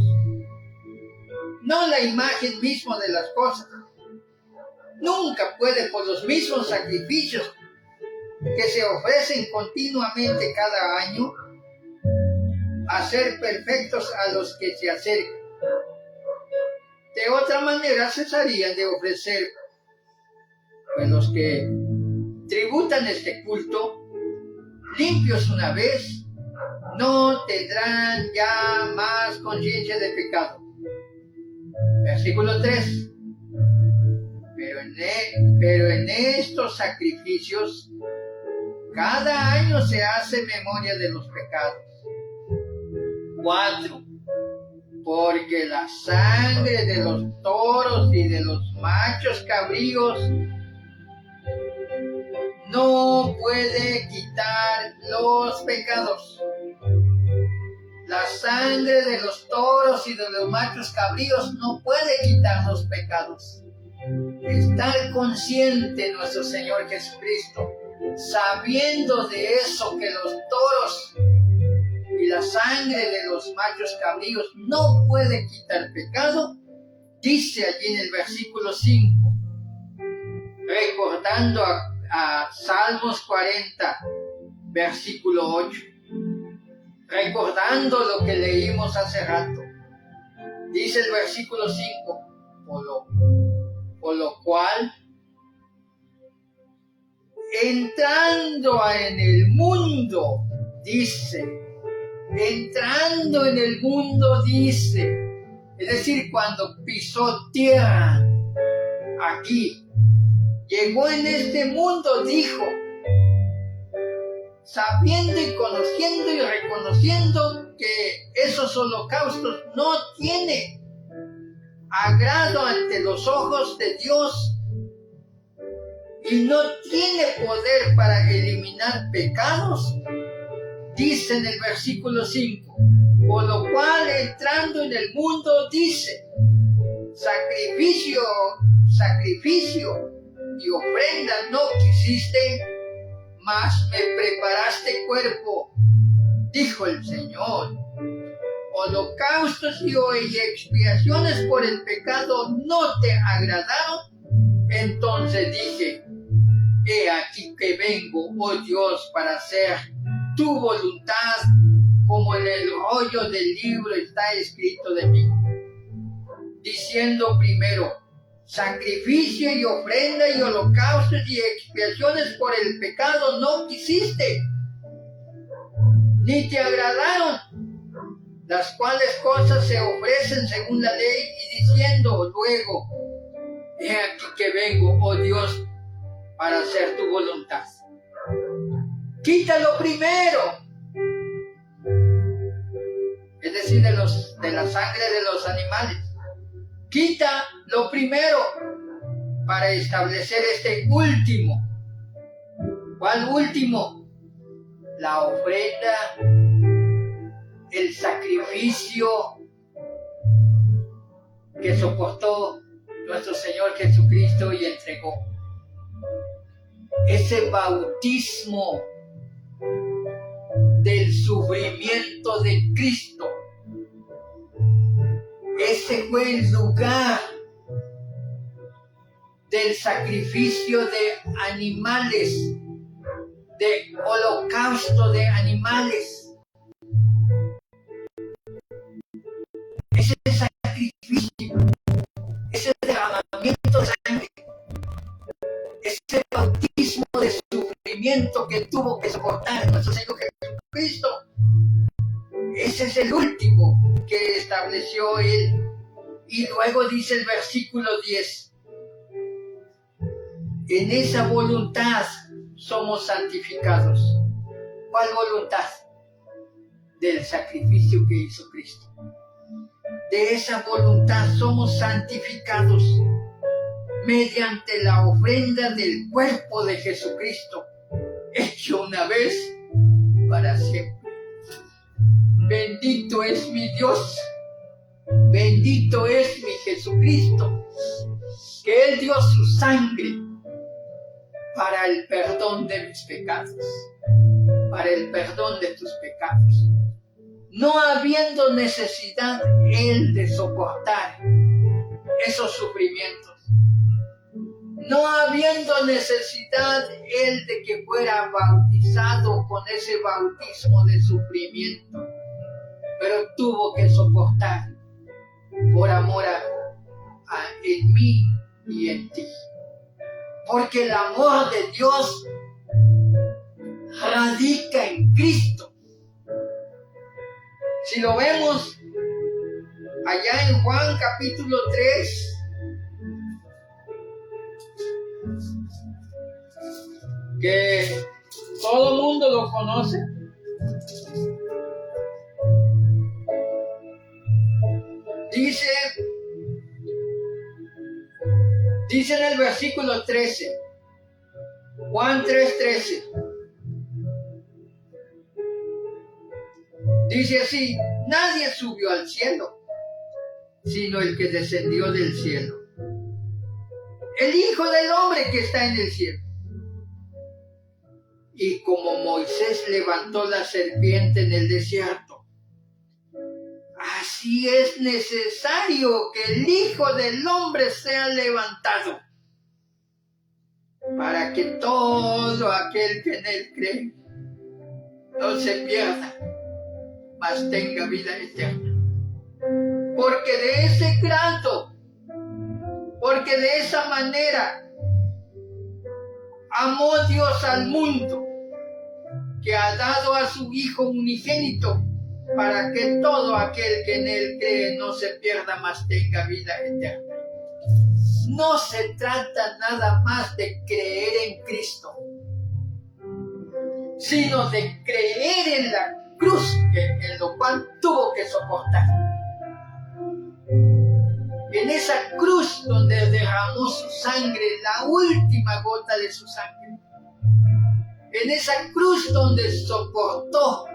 no la imagen misma de las cosas, nunca puede por los mismos sacrificios que se ofrecen continuamente cada año hacer perfectos a los que se acercan. De otra manera cesarían de ofrecer, pues los que tributan este culto, limpios una vez, no tendrán ya más conciencia de pecado. Versículo 3. Pero en estos sacrificios, cada año se hace memoria de los pecados. 4. Porque la sangre de los toros y de los machos cabríos no puede quitar los pecados. La sangre de los toros y de los machos cabríos no puede quitar los pecados. Estar consciente nuestro Señor Jesucristo, sabiendo de eso, que los toros y la sangre de los machos cabríos no puede quitar pecado, dice allí en el versículo 5, recordando a Salmos 40, versículo 8, recordando lo que leímos hace rato. Dice el versículo 5, por lo cual, entrando en el mundo, dice, es decir, cuando pisó tierra, aquí, llegó en este mundo, dijo, sabiendo y conociendo y reconociendo que esos holocaustos no tienen agrado ante los ojos de Dios y no tiene poder para eliminar pecados, dice en el versículo 5, por lo cual entrando en el mundo dice, sacrificio y ofrenda no quisiste, mas me preparaste cuerpo, dijo el Señor. Holocaustos y expiaciones por el pecado no te agradaron. Entonces dije, he aquí que vengo, oh Dios, para hacer tu voluntad, como en el rollo del libro está escrito de mí. Diciendo primero, sacrificio y ofrenda y holocaustos y expiaciones por el pecado no quisiste, ni te agradaron, las cuales cosas se ofrecen según la ley, y diciendo luego, he aquí que vengo, oh Dios, para hacer tu voluntad. Quítalo primero, es decir, de la sangre de los animales. Quita lo primero para establecer este último. ¿Cuál último? La ofrenda, el sacrificio que soportó nuestro Señor Jesucristo y entregó. Ese bautismo del sufrimiento de Cristo. Ese fue el lugar del sacrificio de animales, de holocausto de animales. Ese sacrificio, ese derramamiento de sangre, que tuvo que soportar nuestro Señor Jesucristo. Ese es el último que estableció Él. Y luego dice el versículo 10. En esa voluntad somos santificados. ¿Cuál voluntad? Del sacrificio que hizo Cristo. De esa voluntad somos santificados mediante la ofrenda del cuerpo de Jesucristo, hecho una vez para siempre. Bendito es mi Dios, bendito es mi Jesucristo, que Él dio su sangre para el perdón de mis pecados, para el perdón de tus pecados, no habiendo necesidad Él de soportar esos sufrimientos, no habiendo necesidad Él de que fuera bautizado con ese bautismo de sufrimiento, pero tuvo que soportar por amor en mí y en ti. Porque el amor de Dios radica en Cristo. Si lo vemos allá en Juan capítulo 3, que todo el mundo lo conoce, dice en el versículo 13, Juan 3:13, dice así: nadie subió al cielo, sino el que descendió del cielo, el Hijo del Hombre que está en el cielo. Y como Moisés levantó la serpiente en el desierto, así es necesario que el Hijo del Hombre sea levantado, para que todo aquel que en él cree no se pierda, mas tenga vida eterna. Porque de ese grado, porque de esa manera amó Dios al mundo, que ha dado a su Hijo unigénito, para que todo aquel que en él cree no se pierda, mas tenga vida eterna. No se trata nada más de creer en Cristo, sino de creer en la cruz, en lo cual tuvo que soportar. En esa cruz donde derramó su sangre, la última gota de su sangre. En esa cruz donde soportó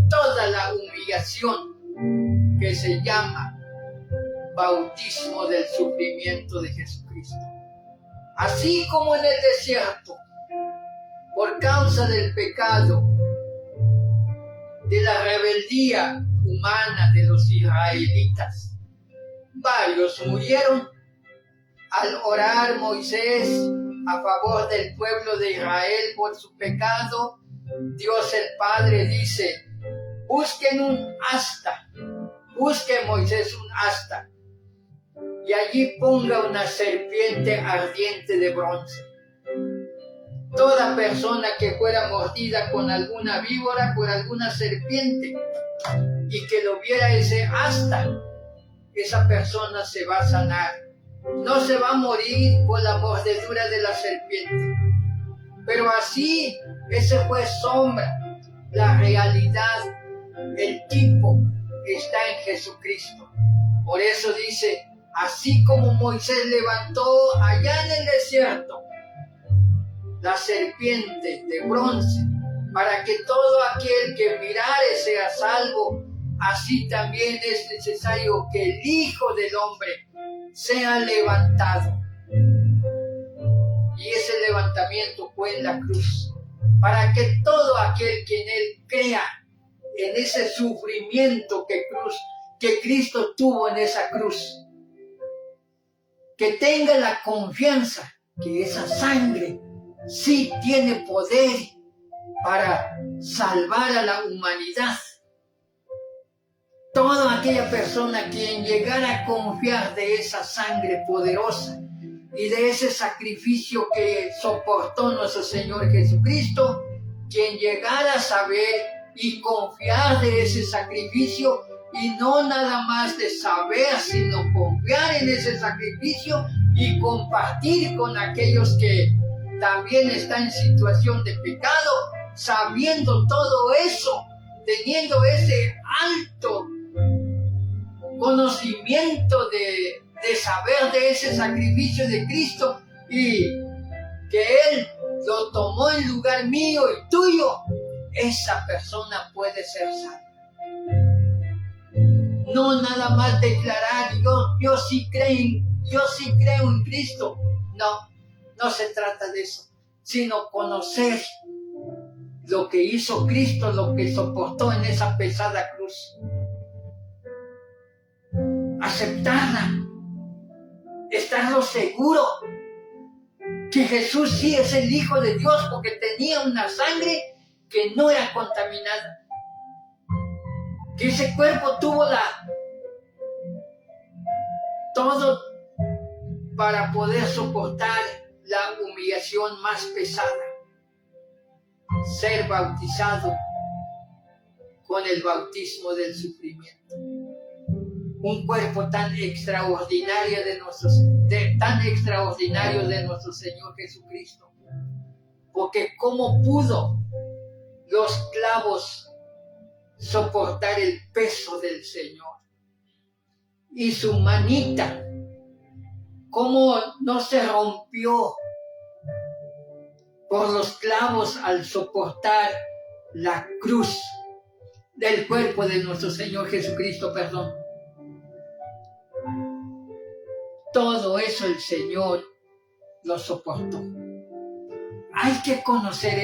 toda la humillación que se llama bautismo del sufrimiento de Jesucristo. Así como en el desierto, por causa del pecado, de la rebeldía humana de los israelitas, varios murieron. Al orar Moisés a favor del pueblo de Israel por su pecado, Dios el Padre dice: busquen un asta, busque Moisés un asta, y allí ponga una serpiente ardiente de bronce. Toda persona que fuera mordida con alguna víbora, con alguna serpiente, y que lo viera ese asta, esa persona se va a sanar. No se va a morir por la mordedura de la serpiente. Pero así, ese fue sombra. La realidad, el tipo, está en Jesucristo. Por eso dice: así como Moisés levantó allá en el desierto la serpiente de bronce, para que todo aquel que mirare sea salvo, así también es necesario que el Hijo del Hombre sea levantado. Y ese levantamiento fue en la cruz, para que todo aquel que en él crea, en ese sufrimiento que Cristo tuvo en esa cruz, que tenga la confianza que esa sangre sí tiene poder para salvar a la humanidad. Toda aquella persona quien llegara a confiar de esa sangre poderosa y de ese sacrificio que soportó nuestro Señor Jesucristo, quien llegara a saber y confiar de ese sacrificio, y no nada más de saber, sino confiar en ese sacrificio y compartir con aquellos que también están en situación de pecado, sabiendo todo eso, teniendo ese alto conocimiento de saber de ese sacrificio de Cristo y que Él lo tomó en lugar mío y tuyo, esa persona puede ser salva. No nada más declarar, yo sí creo en Cristo. No se trata de eso, sino conocer lo que hizo Cristo, lo que soportó en esa pesada cruz. Aceptarla, estarlo seguro que Jesús sí es el Hijo de Dios porque tenía una sangre que no era contaminada. Que ese cuerpo tuvo todo para poder soportar la humillación más pesada. Ser bautizado con el bautismo del sufrimiento. Un cuerpo tan extraordinario de nuestro Señor Jesucristo. Porque ¿cómo pudo los clavos soportar el peso del Señor? Y su manita, ¿cómo no se rompió por los clavos al soportar la cruz del cuerpo de nuestro Señor Jesucristo, perdón? Todo eso el Señor lo soportó. Hay que conocer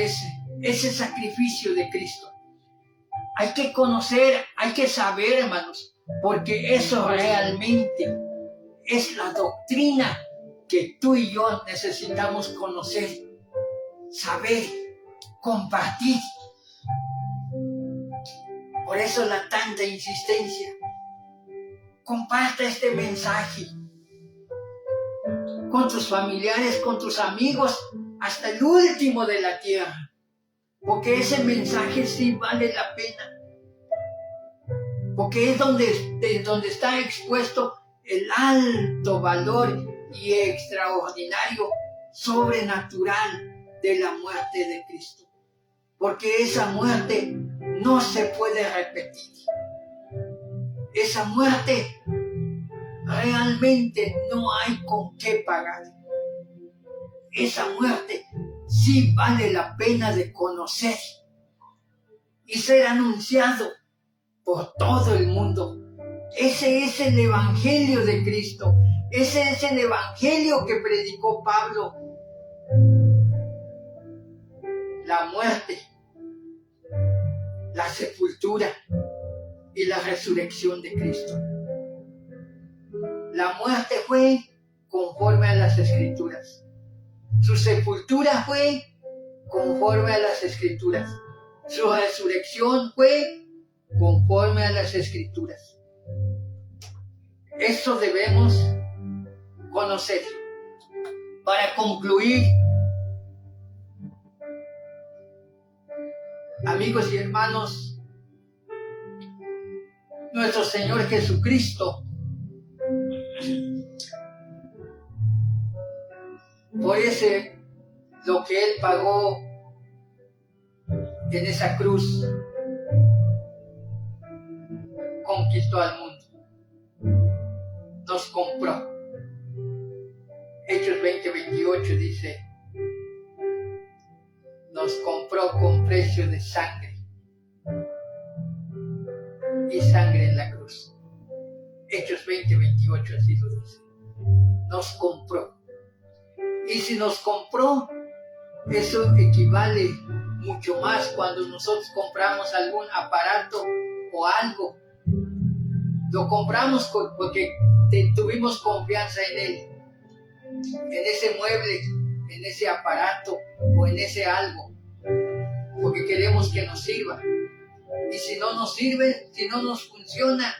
ese sacrificio de Cristo. Hay que conocer, hay que saber, hermanos, porque eso realmente es la doctrina que tú y yo necesitamos conocer, saber, compartir. Por eso la tanta insistencia. Comparta este mensaje con tus familiares, con tus amigos, hasta el último de la tierra. Porque ese mensaje sí vale la pena. Porque es donde está expuesto el alto valor y extraordinario, sobrenatural de la muerte de Cristo. Porque esa muerte no se puede repetir. Esa muerte realmente no hay con qué pagar. Esa muerte sí vale la pena de conocer y ser anunciado por todo el mundo. Ese es el evangelio de Cristo. Ese es el evangelio que predicó Pablo. La muerte, la sepultura y la resurrección de Cristo. La muerte fue conforme a las Escrituras. Su sepultura fue conforme a las Escrituras. Su resurrección fue conforme a las Escrituras. Eso debemos conocer. Para concluir, amigos y hermanos, nuestro Señor Jesucristo, por lo que Él pagó en esa cruz, conquistó al mundo, nos compró. Hechos 20:28 dice, nos compró con precio de sangre, y sangre en la cruz. Hechos 20:28 así lo dice. Nos compró. Y si nos compró, eso equivale mucho más cuando nosotros compramos algún aparato o algo. Lo compramos porque tuvimos confianza en él, en ese mueble, en ese aparato o en ese algo, porque queremos que nos sirva. Y si no nos sirve, si no nos funciona,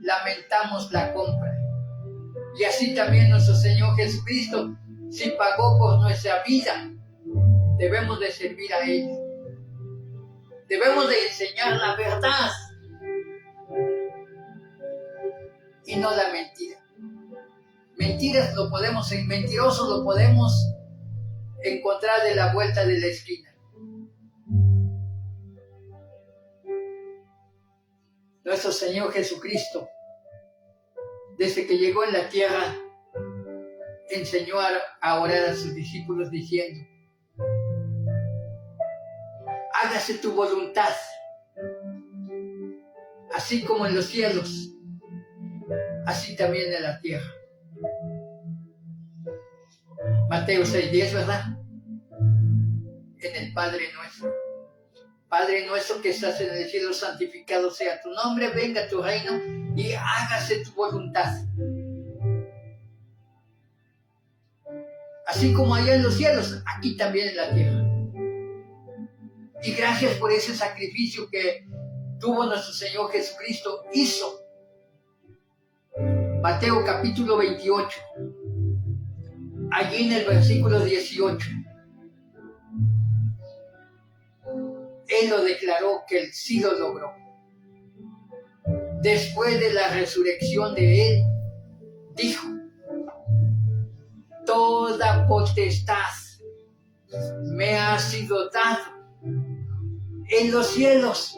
lamentamos la compra. Y así también nuestro Señor Jesucristo, si pagó por nuestra vida, debemos de servir a Él. Debemos de enseñar la verdad y no la mentira. Mentirosos lo podemos encontrar de la vuelta de la esquina. Nuestro Señor Jesucristo, desde que llegó en la tierra, enseñó a orar a sus discípulos diciendo: hágase tu voluntad, así como en los cielos, así también en la tierra. Mateo 6:10, ¿verdad? En el Padre nuestro. Padre nuestro que estás en el cielo, santificado sea tu nombre, venga tu reino y hágase tu voluntad. Así como allá en los cielos, aquí también en la tierra. Y gracias por ese sacrificio que tuvo nuestro Señor Jesucristo, hizo. Mateo capítulo 28, allí en el versículo 18. Él lo declaró que él sí lo logró. Después de la resurrección de él, dijo: toda potestad me ha sido dada en los cielos,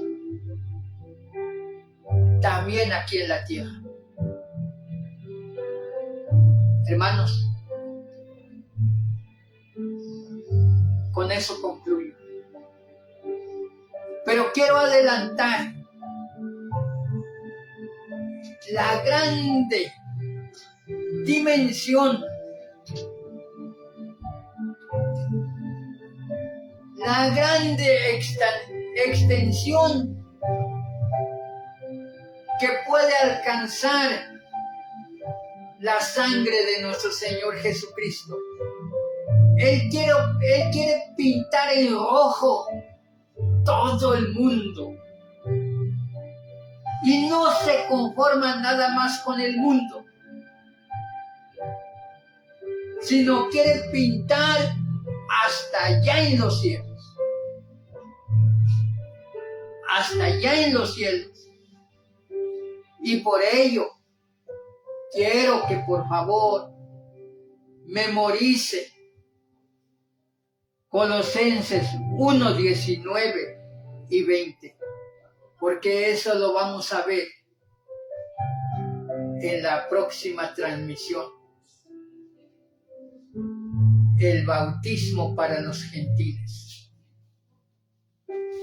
también aquí en la tierra. Hermanos, con eso concluyo. Pero quiero adelantar la grande dimensión, la grande extensión que puede alcanzar la sangre de nuestro Señor Jesucristo. Él quiere pintar en rojo todo el mundo. Y no se conforma nada más con el mundo, sino quiere pintar hasta allá en los cielos. Hasta allá en los cielos. Y por ello, quiero que por favor memorice Colosenses 1, 19 y 20, porque eso lo vamos a ver en la próxima transmisión. El bautismo para los gentiles.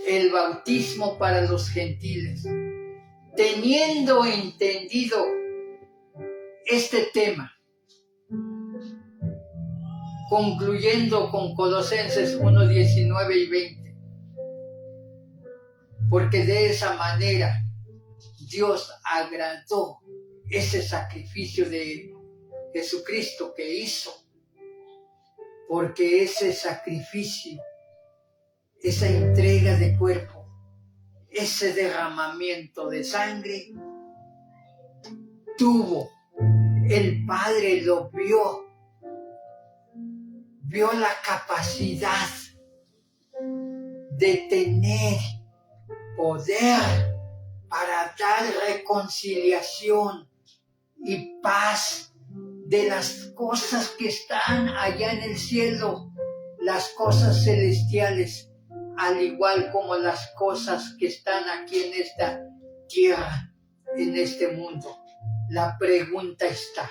El bautismo para los gentiles. Teniendo entendido este tema, concluyendo con Colosenses 1, 19 y 20, porque de esa manera Dios agradó ese sacrificio de Jesucristo que hizo, porque ese sacrificio, esa entrega de cuerpo, ese derramamiento de sangre, tuvo, el Padre lo vio la capacidad de tener poder para dar reconciliación y paz de las cosas que están allá en el cielo, las cosas celestiales, al igual como las cosas que están aquí en esta tierra, en este mundo. La pregunta está: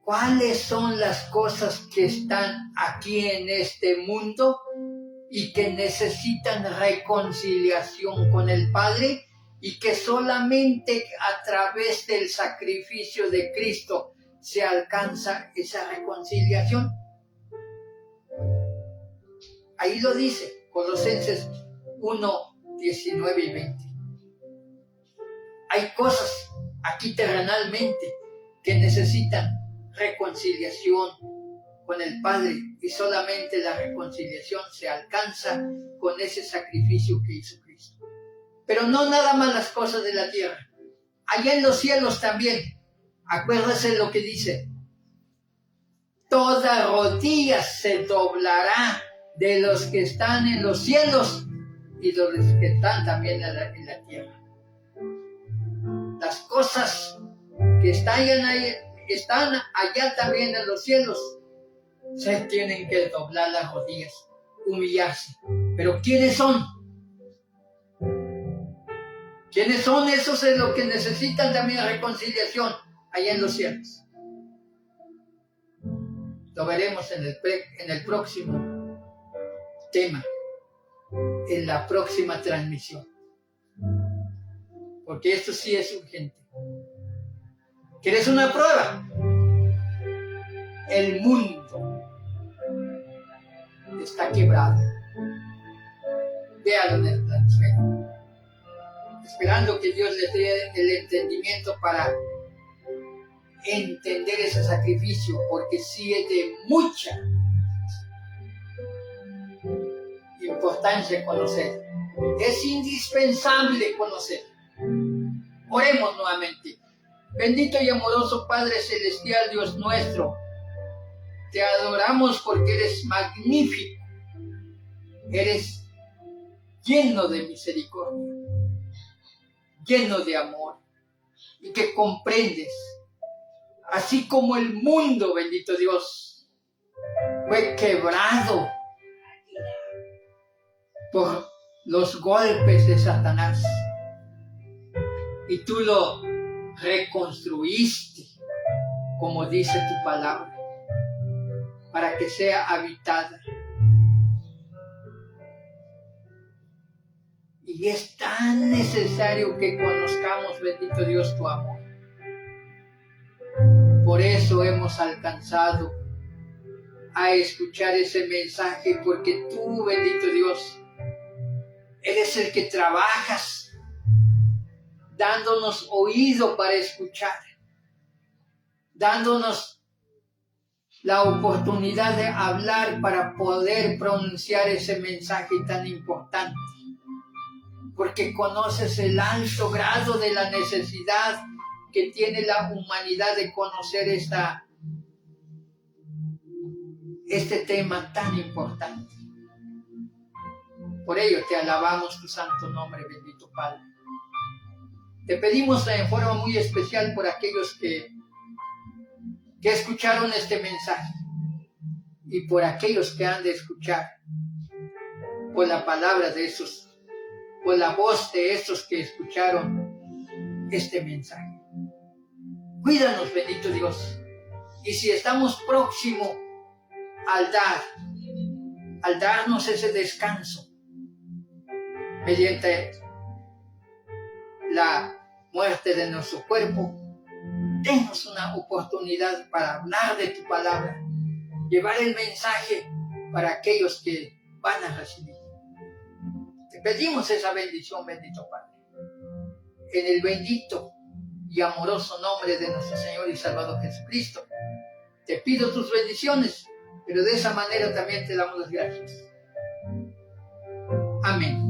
¿cuáles son las cosas que están aquí en este mundo y que necesitan reconciliación con el Padre y que solamente a través del sacrificio de Cristo se alcanza esa reconciliación? Ahí lo dice Colosenses 1, 19 y 20. Hay cosas aquí terrenalmente que necesitan reconciliación con el Padre, y solamente la reconciliación se alcanza con ese sacrificio que hizo Cristo. Pero no nada más las cosas de la tierra, allá en los cielos también. Acuérdese lo que dice: toda rodilla se doblará de los que están en los cielos y de los que están también en la tierra. Las cosas que están allá también en los cielos, se tienen que doblar las rodillas, humillarse. Pero ¿quiénes son? ¿Quiénes son? Esos es lo que necesitan también reconciliación allá en los cielos. Lo veremos en el próximo tema, en la próxima transmisión. Porque esto sí es urgente. ¿Quieres una prueba? El mundo está quebrado. Véalo en el transfer. Esperando que Dios les dé el entendimiento para entender ese sacrificio, porque sí es de mucha importancia conocer. Es indispensable conocer. Oremos nuevamente. Bendito y amoroso Padre Celestial, Dios nuestro, te adoramos porque eres magnífico, eres lleno de misericordia, lleno de amor, y que comprendes, así como el mundo, bendito Dios, fue quebrado por los golpes de Satanás, y tú lo reconstruiste, como dice tu palabra, para que sea habitada. Y es tan necesario que conozcamos, bendito Dios, tu amor. Por eso hemos alcanzado a escuchar ese mensaje, porque tú, bendito Dios, eres el que trabajas, dándonos oído para escuchar, dándonos la oportunidad de hablar para poder pronunciar ese mensaje tan importante, porque conoces el alto grado de la necesidad que tiene la humanidad de conocer este tema tan importante. Por ello te alabamos tu santo nombre, bendito Padre. Te pedimos en forma muy especial por aquellos que escucharon este mensaje y por aquellos que han de escuchar, por la palabra de esos, por la voz de estos que escucharon este mensaje. Cuídanos, bendito Dios. Y si estamos próximos al darnos ese descanso mediante la muerte de nuestro cuerpo, denos una oportunidad para hablar de tu palabra, llevar el mensaje para aquellos que van a recibir. Te pedimos esa bendición, bendito Padre, en el bendito y amoroso nombre de nuestro Señor y Salvador Jesucristo. Te pido tus bendiciones, pero de esa manera también te damos las gracias. Amén.